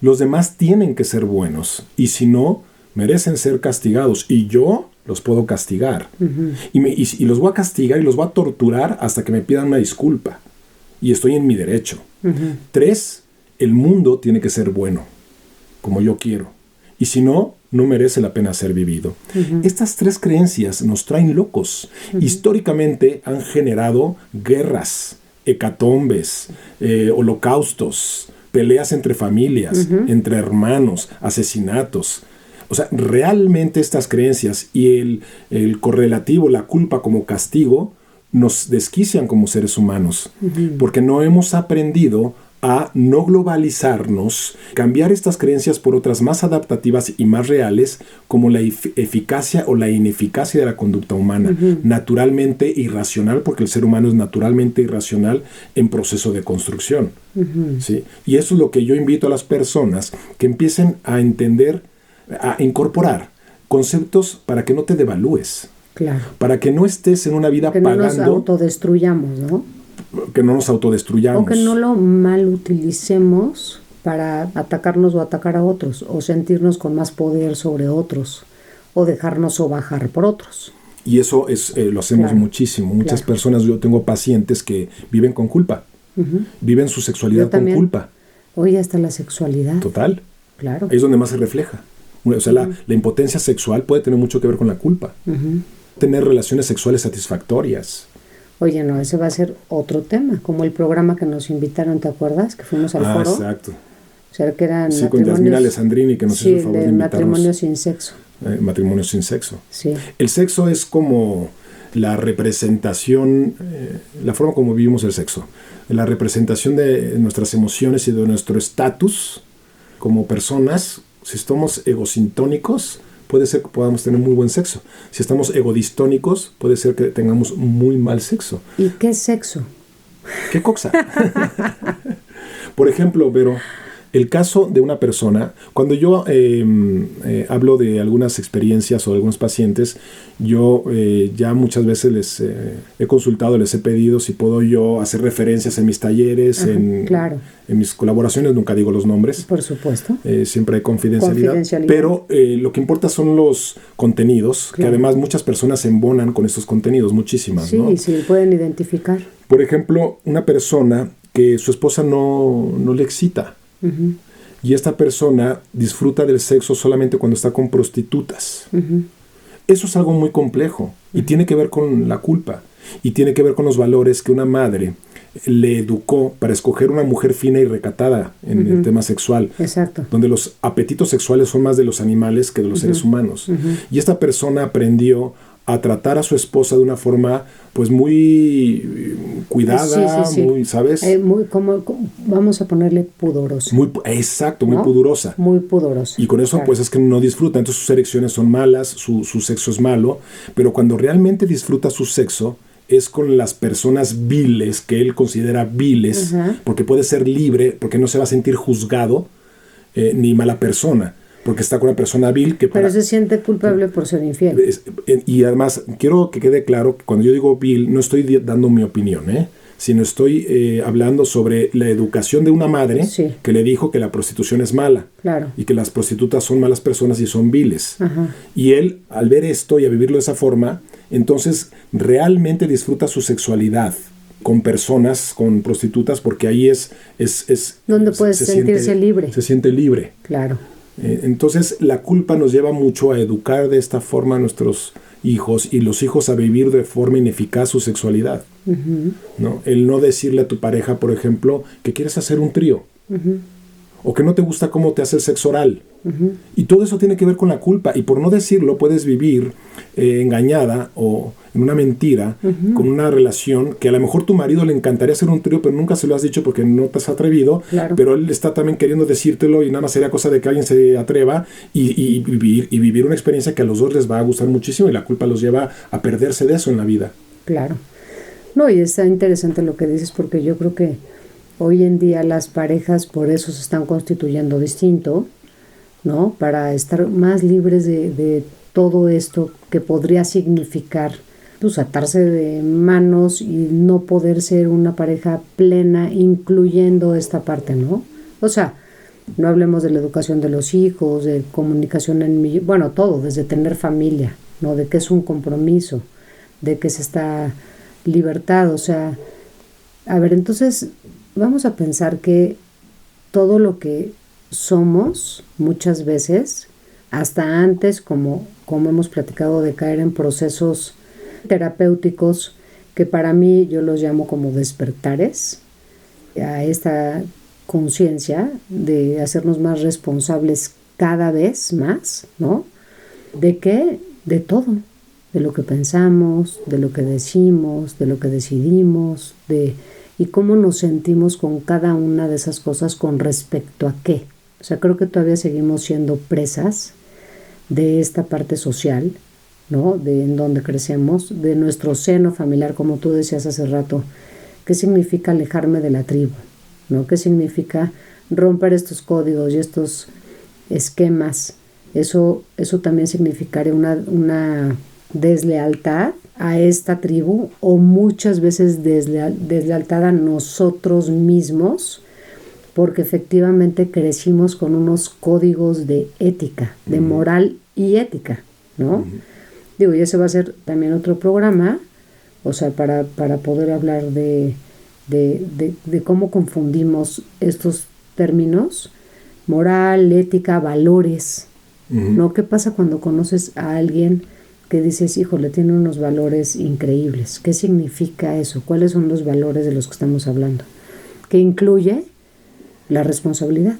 Los demás tienen que ser buenos y si no, merecen ser castigados y yo los puedo castigar. Y los voy a castigar y los voy a torturar hasta que me pidan una disculpa. Y estoy en mi derecho. 3, el mundo tiene que ser bueno, como yo quiero. y si no, no merece la pena ser vivido. Estas 3 creencias nos traen locos. Históricamente han generado guerras, hecatombes, holocaustos, peleas entre familias, entre hermanos, asesinatos. O sea, realmente estas creencias y el correlativo, la culpa como castigo, nos desquician como seres humanos, porque no hemos aprendido a no globalizarnos, cambiar estas creencias por otras más adaptativas y más reales, como la eficacia o la ineficacia de la conducta humana, naturalmente irracional, porque el ser humano es naturalmente irracional en proceso de construcción. ¿Sí? Y eso es lo que yo invito a las personas, que empiecen a entender, a incorporar conceptos para que no te devalúes. Claro. Para que no estés en una vida que pagando... no nos autodestruyamos, ¿no? Que no nos autodestruyamos. O que no lo mal utilicemos para atacarnos o atacar a otros, o sentirnos con más poder sobre otros, o dejarnos sobajar por otros. Y eso es lo hacemos muchísimo. Muchas personas, yo tengo pacientes que viven con culpa. Viven su sexualidad con culpa. Oye, hasta la sexualidad. Total. Claro. Ahí es donde más se refleja. O sea, la impotencia sexual puede tener mucho que ver con la culpa. Tener relaciones sexuales satisfactorias. Oye, no, ese va a ser otro tema, como el programa que nos invitaron, ¿te acuerdas? Que fuimos al foro. Exacto. O sea, que eran sí, con Yasmina Alessandrini, que nos hizo el favor de invitarnos. matrimonio sin sexo. Matrimonio sin sexo. Sí. El sexo es como la representación, la forma como vivimos el sexo, la representación de nuestras emociones y de nuestro estatus como personas. Si estamos egosintónicos, puede ser que podamos tener muy buen sexo. Si estamos egodistónicos, puede ser que tengamos muy mal sexo. ¿Y qué sexo? ¿Qué cosa? Por ejemplo, Vero, el caso de una persona, cuando yo hablo de algunas experiencias o de algunos pacientes, yo ya muchas veces les he consultado, les he pedido si puedo yo hacer referencias en mis talleres, en mis colaboraciones, nunca digo los nombres. Por supuesto. Siempre hay confidencialidad. Pero lo que importa son los contenidos, que además muchas personas se embonan con estos contenidos, muchísimas. Sí, ¿no? sí, pueden identificar. Por ejemplo, una persona que su esposa no le excita. Y esta persona disfruta del sexo solamente cuando está con prostitutas. Eso es algo muy complejo y tiene que ver con la culpa y tiene que ver con los valores que una madre le educó para escoger una mujer fina y recatada en el tema sexual. Exacto. Donde los apetitos sexuales son más de los animales que de los seres humanos. Y esta persona aprendió a tratar a su esposa de una forma pues muy cuidada, muy, ¿sabes? Muy como vamos a ponerle pudorosa. Muy pudorosa. Muy pudorosa. Y con eso pues es que no disfruta, entonces sus erecciones son malas, su sexo es malo, pero cuando realmente disfruta su sexo es con las personas viles, que él considera viles, porque puede ser libre, porque no se va a sentir juzgado ni mala persona. Porque está con una persona vil que... Pero se siente culpable por ser infiel. Y además, quiero que quede claro que cuando yo digo vil, no estoy dando mi opinión, sino estoy hablando sobre la educación de una madre que le dijo que la prostitución es mala. Claro. Y que las prostitutas son malas personas y son viles. Y él, al ver esto y a vivirlo de esa forma, entonces realmente disfruta su sexualidad con personas, con prostitutas, porque ahí es donde puede sentirse libre. Se siente libre. Claro. Entonces la culpa nos lleva mucho a educar de esta forma a nuestros hijos y los hijos a vivir de forma ineficaz su sexualidad. ¿No? El no decirle a tu pareja, por ejemplo, que quieres hacer un trío o que no te gusta cómo te hace el sexo oral. Y todo eso tiene que ver con la culpa y por no decirlo puedes vivir engañada o en una mentira con una relación que a lo mejor tu marido le encantaría hacer un trío pero nunca se lo has dicho porque no te has atrevido, pero él está también queriendo decírtelo y nada más sería cosa de que alguien se atreva y vivir una experiencia que a los dos les va a gustar muchísimo y la culpa los lleva a perderse de eso en la vida. Claro. No, y está interesante lo que dices porque yo creo que hoy en día las parejas por eso se están constituyendo distinto, ¿no? Para estar más libres de todo esto que podría significar pues atarse de manos y no poder ser una pareja plena, incluyendo esta parte, ¿no? O sea, no hablemos de la educación de los hijos, de comunicación bueno, todo, desde tener familia, ¿no? De que es un compromiso, de que es esta libertad, o sea, a ver, entonces vamos a pensar que todo lo que somos muchas veces hasta antes, como hemos platicado, de caer en procesos terapéuticos que para mí yo los llamo como despertares a esta conciencia de hacernos más responsables cada vez más, ¿no? ¿De qué? De todo, de lo que pensamos, de lo que decimos, de lo que decidimos, y cómo nos sentimos con cada una de esas cosas con respecto a qué. O sea, creo que todavía seguimos siendo presas de esta parte social, ¿no? De en donde crecemos, de nuestro seno familiar, como tú decías hace rato. ¿Qué significa alejarme de la tribu? ¿No? ¿Qué significa romper estos códigos y estos esquemas? Eso también significaría una deslealtad a esta tribu, o muchas veces deslealtad a nosotros mismos, porque efectivamente crecimos con unos códigos de ética, de moral y ética, ¿no? Digo, y ese va a ser también otro programa, o sea, para poder hablar de cómo confundimos estos términos, moral, ética, valores, ¿no? ¿Qué pasa cuando conoces a alguien que dices, híjole, tiene unos valores increíbles? ¿Qué significa eso? ¿Cuáles son los valores de los que estamos hablando? Que incluye la responsabilidad,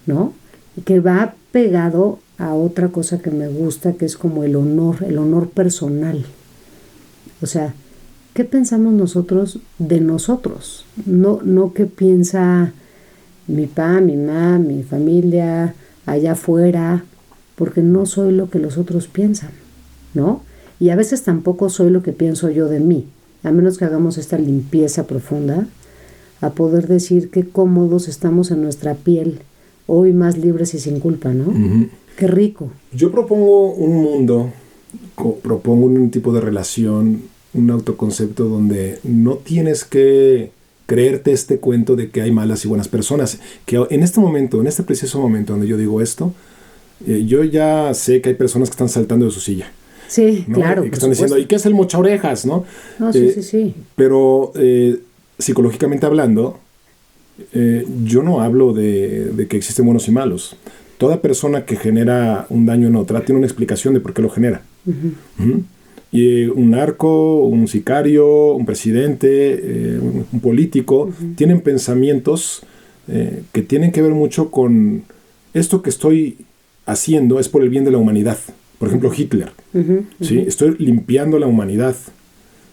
¿no? Y que va pegado a otra cosa que me gusta, que es como el honor personal. O sea, ¿qué pensamos nosotros de nosotros? No qué piensa mi papá, mi mamá, mi familia, allá afuera, porque no soy lo que los otros piensan, ¿no? Y a veces tampoco soy lo que pienso yo de mí, a menos que hagamos esta limpieza profunda, a poder decir qué cómodos estamos en nuestra piel, hoy más libres y sin culpa, ¿no? Qué rico. Yo propongo un mundo, propongo un tipo de relación, un autoconcepto donde no tienes que creerte este cuento de que hay malas y buenas personas. Que en este momento, en este preciso momento donde yo digo esto, yo ya sé que hay personas que están saltando de su silla. Sí, ¿no? claro. Y que están diciendo, ¿y qué es el mocha orejas? ¿No? No, sí. Pero psicológicamente hablando, yo no hablo de que existen buenos y malos. Toda persona que genera un daño en otra tiene una explicación de por qué lo genera. Y un narco, un sicario, un presidente, un político, tienen pensamientos que tienen que ver mucho con esto que estoy haciendo es por el bien de la humanidad. Por ejemplo, Hitler. ¿Sí? Estoy limpiando la humanidad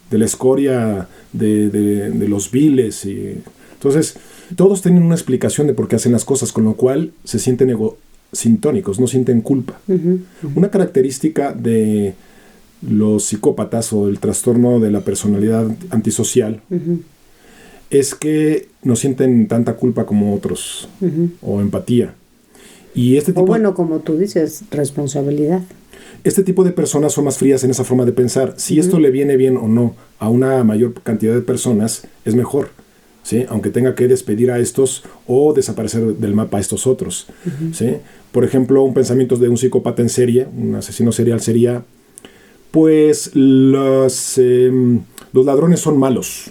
de la escoria, de los viles. Entonces, todos tienen una explicación de por qué hacen las cosas, con lo cual se sienten egosintónicos, no sienten culpa. Una característica de los psicópatas o el trastorno de la personalidad antisocial es que no sienten tanta culpa como otros o empatía. Y este tipo, o bueno, como tú dices, responsabilidad. Este tipo de personas son más frías en esa forma de pensar. Si esto le viene bien o no a una mayor cantidad de personas, es mejor, ¿sí? Aunque tenga que despedir a estos o desaparecer del mapa a estos otros. ¿Sí? Por ejemplo, un pensamiento de un psicópata en serie, un asesino serial sería, pues los ladrones son malos.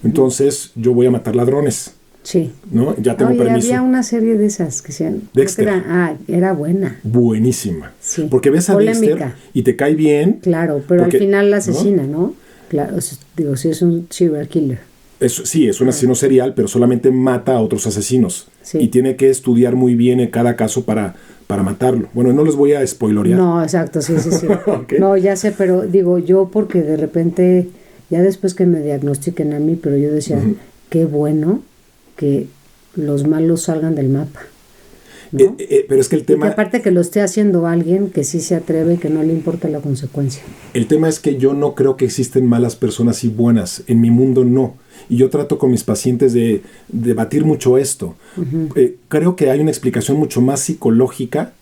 Entonces yo voy a matar ladrones. Sí. ¿No? Ya tengo permiso. Había una serie de esas que se Dexter. Era buena. Buenísima. Sí. Porque ves a polémica. Dexter y te cae bien. Claro, pero al final la asesina, ¿no? Claro, digo, sí es un serial killer. Sí, es un asesino serial, pero solamente mata a otros asesinos. Sí. Y tiene que estudiar muy bien en cada caso para matarlo. Bueno, no les voy a spoilorear. No, exacto, sí. Okay. No, ya sé, pero digo, yo porque de repente, ya después que me diagnostiquen a mí, pero yo decía, qué bueno que los malos salgan del mapa, ¿no? Pero es que el tema... Y que aparte que lo esté haciendo alguien que sí se atreve y que no le importa la consecuencia. El tema es que yo no creo que existen malas personas y buenas. En mi mundo no. Y yo trato con mis pacientes de debatir mucho esto. Creo que hay una explicación mucho más psicológica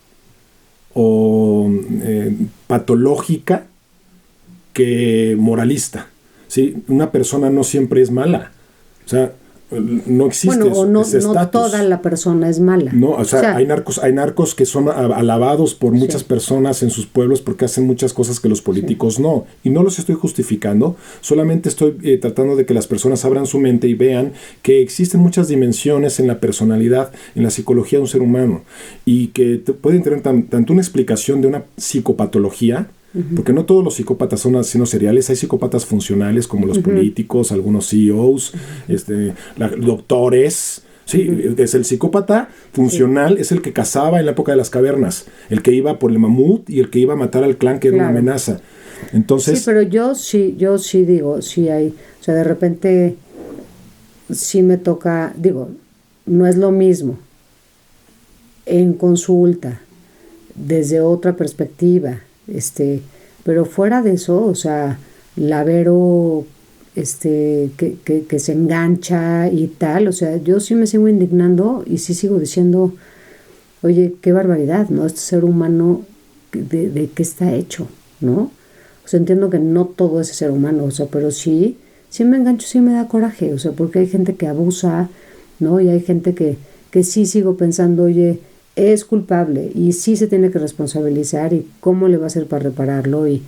o patológica que moralista. ¿Sí? Una persona no siempre es mala. O sea, no existe bueno, o no, ese no estatus. toda la persona es mala. No, o sea, hay narcos que son alabados por muchas Sí. personas en sus pueblos porque hacen muchas cosas que los políticos no. Y no los estoy justificando, solamente estoy tratando de que las personas abran su mente y vean que existen muchas dimensiones en la personalidad, en la psicología de un ser humano, y que pueden tener tanto una explicación de una psicopatología, porque no todos los psicópatas son asesinos seriales, hay psicópatas funcionales como los políticos, algunos CEOs, doctores. Sí, es el psicópata funcional, es el que cazaba en la época de las cavernas, el que iba por el mamut y el que iba a matar al clan que era una amenaza. Entonces, sí, pero yo sí digo, sí hay, o sea, de repente sí me toca, digo, no es lo mismo en consulta, desde otra perspectiva, pero fuera de eso, o sea, la Vero, que se engancha y tal, o sea, yo sí me sigo indignando y sí sigo diciendo, oye, qué barbaridad, ¿no? Este ser humano, ¿de qué está hecho, no? O sea, entiendo que no todo es ser humano, o sea, pero sí me engancho, sí me da coraje, o sea, porque hay gente que abusa, ¿no? Y hay gente que sí sigo pensando, oye, es culpable y sí se tiene que responsabilizar y cómo le va a hacer para repararlo y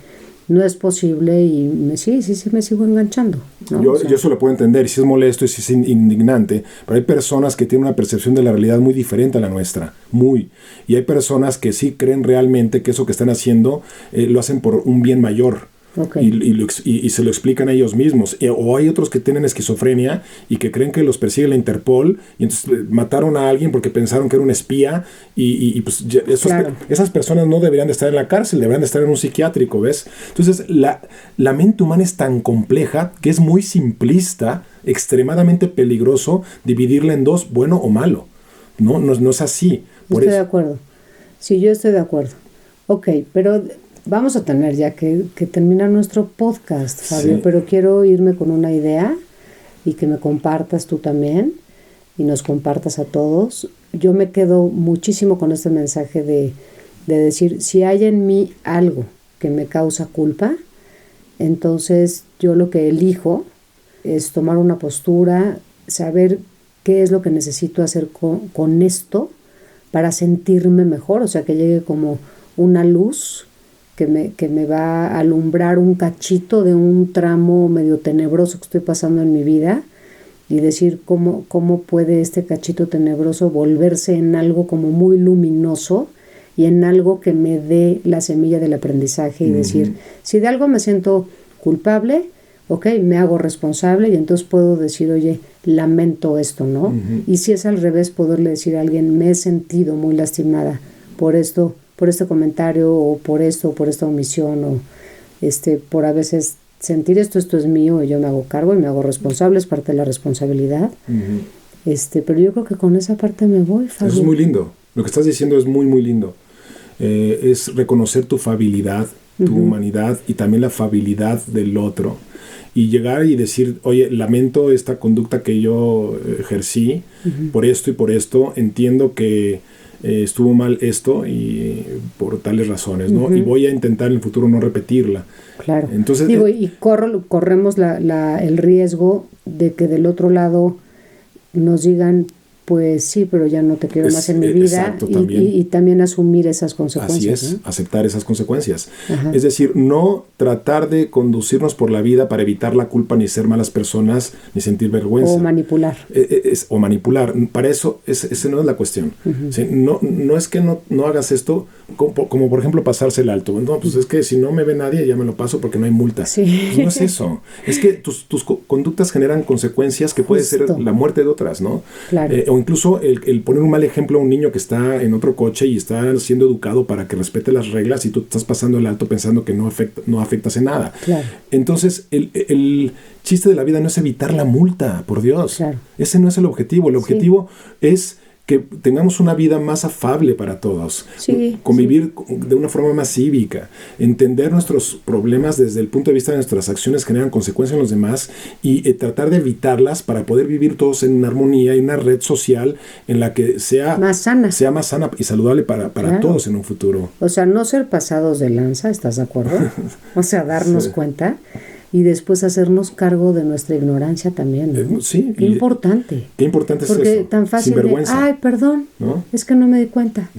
no es posible y sí me sigo enganchando, ¿no? Yo eso lo puedo entender, y si es molesto y si es indignante, pero hay personas que tienen una percepción de la realidad muy diferente a la nuestra, y hay personas que sí creen realmente que eso que están haciendo lo hacen por un bien mayor. Okay. Y se lo explican a ellos mismos. O hay otros que tienen esquizofrenia y que creen que los persigue la Interpol y entonces mataron a alguien porque pensaron que era un espía y pues esas personas no deberían de estar en la cárcel, deberían de estar en un psiquiátrico, ¿ves? Entonces la mente humana es tan compleja que es muy simplista, extremadamente peligroso dividirla en dos, bueno o malo. No es así. Estoy de acuerdo. Sí, yo estoy de acuerdo. Ok, pero vamos a tener ya que terminar nuestro podcast, Fabio, sí. Pero quiero irme con una idea y que me compartas tú también y nos compartas a todos. Yo me quedo muchísimo con este mensaje de decir, si hay en mí algo que me causa culpa, entonces yo lo que elijo es tomar una postura, saber qué es lo que necesito hacer con esto para sentirme mejor, o sea, que llegue como una luz que me va a alumbrar un cachito de un tramo medio tenebroso que estoy pasando en mi vida y decir cómo puede este cachito tenebroso volverse en algo como muy luminoso y en algo que me dé la semilla del aprendizaje y decir, si de algo me siento culpable, ok, me hago responsable y entonces puedo decir, oye, lamento esto, ¿no? Y si es al revés, poderle decir a alguien, me he sentido muy lastimada por esto, por este comentario o por esto, o por esta omisión o por a veces sentir esto es mío y yo me hago cargo y me hago responsable, es parte de la responsabilidad. Pero yo creo que con esa parte me voy, Fabio. Eso es muy lindo. Lo que estás diciendo es muy, muy lindo. Es reconocer tu fabilidad, tu humanidad y también la fabilidad del otro. Y llegar y decir, oye, lamento esta conducta que yo ejercí por esto y por esto. Entiendo que estuvo mal esto y por tales razones, ¿no? Y voy a intentar en el futuro no repetirla. Claro. Entonces, digo, y corremos el riesgo de que del otro lado nos digan, pues sí, pero ya no te quiero más en mi vida. Exacto, y también asumir esas consecuencias. Así es, ¿no? aceptar esas consecuencias. Es decir, no tratar de conducirnos por la vida para evitar la culpa, ni ser malas personas, ni sentir vergüenza. O manipular. O manipular. Para eso, esa no es la cuestión. ¿Sí? No es que no hagas esto, como por ejemplo pasarse el alto. No, pues es que si no me ve nadie, ya me lo paso porque no hay multa. Sí. Pues no es eso. Es que tus conductas generan consecuencias que puede ser la muerte de otras, ¿no? Claro. O incluso el poner un mal ejemplo a un niño que está en otro coche y está siendo educado para que respete las reglas y tú estás pasando el alto pensando que no afectas en nada. Claro. Entonces, el chiste de la vida no es evitar la multa, por Dios. Claro. Ese no es el objetivo. El objetivo es que tengamos una vida más afable para todos, convivir de una forma más cívica, entender nuestros problemas desde el punto de vista de nuestras acciones generan consecuencias en los demás y tratar de evitarlas para poder vivir todos en armonía y una red social en la que sea más sana y saludable para todos en un futuro. O sea, no ser pasados de lanza, ¿estás de acuerdo? O sea, darnos cuenta y después hacernos cargo de nuestra ignorancia también, ¿no? Sí. Qué importante. Qué importante es eso. Porque tan fácil Sin vergüenza. ay, perdón, ¿no? es que no me di cuenta.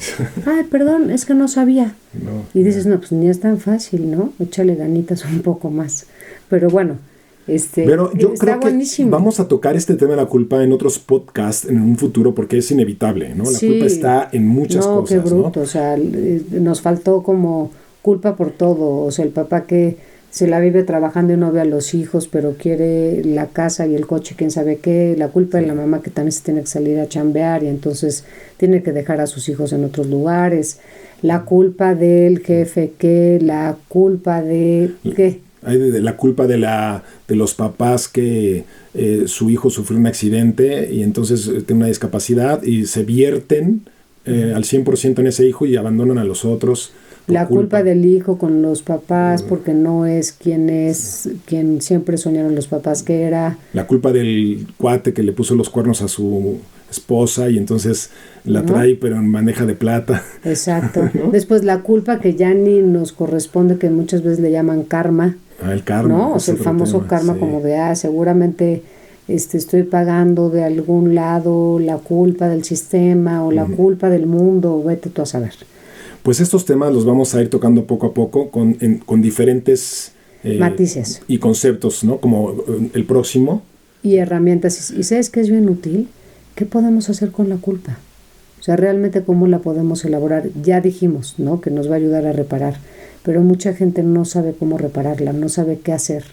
Ay, perdón, es que no sabía. No, y dices, no, pues ni es tan fácil, ¿no? Échale ganitas un poco más. Pero bueno, pero yo creo que buenísimo. vamos a tocar este tema de la culpa en otros podcasts en un futuro porque es inevitable, ¿no? La culpa está en muchas cosas, qué bruto, ¿no? O sea, nos faltó como culpa por todo. O sea, el papá que se la vive trabajando y no ve a los hijos, pero quiere la casa y el coche, quién sabe qué. La culpa de la mamá que también se tiene que salir a chambear y entonces tiene que dejar a sus hijos en otros lugares. La culpa del jefe, ¿qué? La culpa de ¿qué? Hay de la culpa de los papás que su hijo sufrió un accidente y entonces tiene una discapacidad y se vierten al 100% en ese hijo y abandonan a los otros. La culpa del hijo con los papás porque no es quien siempre soñaron los papás que era. La culpa del cuate que le puso los cuernos a su esposa y entonces la trae pero en bandeja de plata. Exacto. ¿No? Después la culpa que ya ni nos corresponde, que muchas veces le llaman karma. El karma. ¿No? O sea, el famoso karma, sí. Como de, seguramente estoy pagando de algún lado la culpa del sistema o la culpa del mundo, vete tú a saber. Pues estos temas los vamos a ir tocando poco a poco con diferentes matices y conceptos, ¿no? Como el próximo. Y herramientas. ¿Y sabes qué es bien útil? ¿Qué podemos hacer con la culpa? O sea, realmente cómo la podemos elaborar. Ya dijimos, ¿no? Que nos va a ayudar a reparar. Pero mucha gente no sabe cómo repararla, no sabe qué hacer.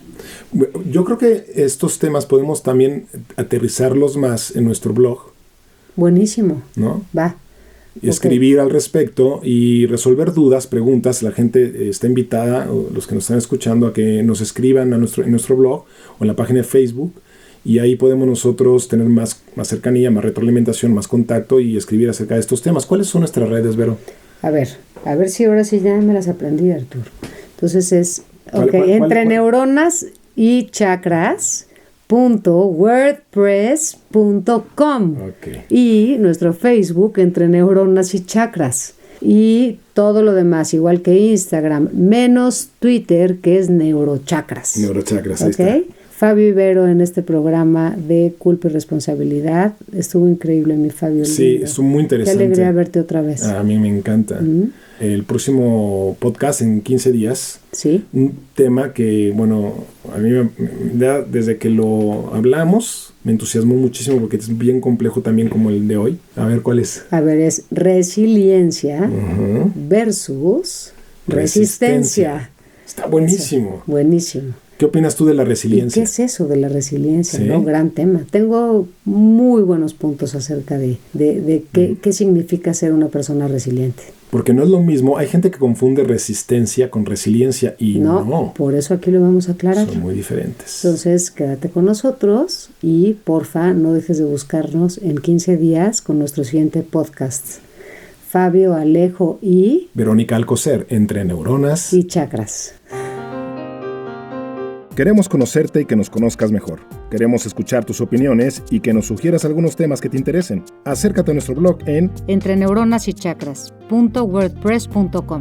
Yo creo que estos temas podemos también aterrizarlos más en nuestro blog. Buenísimo. ¿No? Va. Escribir al respecto y resolver dudas, preguntas. La gente está invitada, los que nos están escuchando, a que nos escriban en nuestro blog o en la página de Facebook. Y ahí podemos nosotros tener más cercanía, más retroalimentación, más contacto y escribir acerca de estos temas. ¿Cuáles son nuestras redes, Vero? A ver si ahora sí ya me las aprendí, Arturo. Entonces es, entre neuronas y chakras.wordpress.com y nuestro Facebook entre neuronas y chakras. Y todo lo demás, igual que Instagram, menos Twitter, que es neurochakras. Neurochakras, ahí está. Fabio Ibero en este programa de Culpa y Responsabilidad. Estuvo increíble, mi Fabio. Sí, lindo. estuvo muy interesante. Qué alegría verte otra vez. A mí me encanta. El próximo podcast en 15 días. Sí. Un tema que, bueno, a mí desde que lo hablamos me entusiasmó muchísimo porque es bien complejo también como el de hoy. A ver, ¿cuál es? A ver, es resiliencia versus resistencia. Está buenísimo. Buenísimo. ¿Qué opinas tú de la resiliencia? ¿Y qué es eso de la resiliencia? ¿Sí? ¿No? Gran tema. Tengo muy buenos puntos acerca de qué significa ser una persona resiliente. Porque no es lo mismo. Hay gente que confunde resistencia con resiliencia y no. Por eso aquí lo vamos a aclarar. Son muy diferentes. Entonces, quédate con nosotros y porfa, no dejes de buscarnos en 15 días con nuestro siguiente podcast. Fabio, Alejo y... Verónica Alcocer, entre neuronas y chakras. Queremos conocerte y que nos conozcas mejor. Queremos escuchar tus opiniones y que nos sugieras algunos temas que te interesen. Acércate a nuestro blog en entreneuronasychakras.wordpress.com.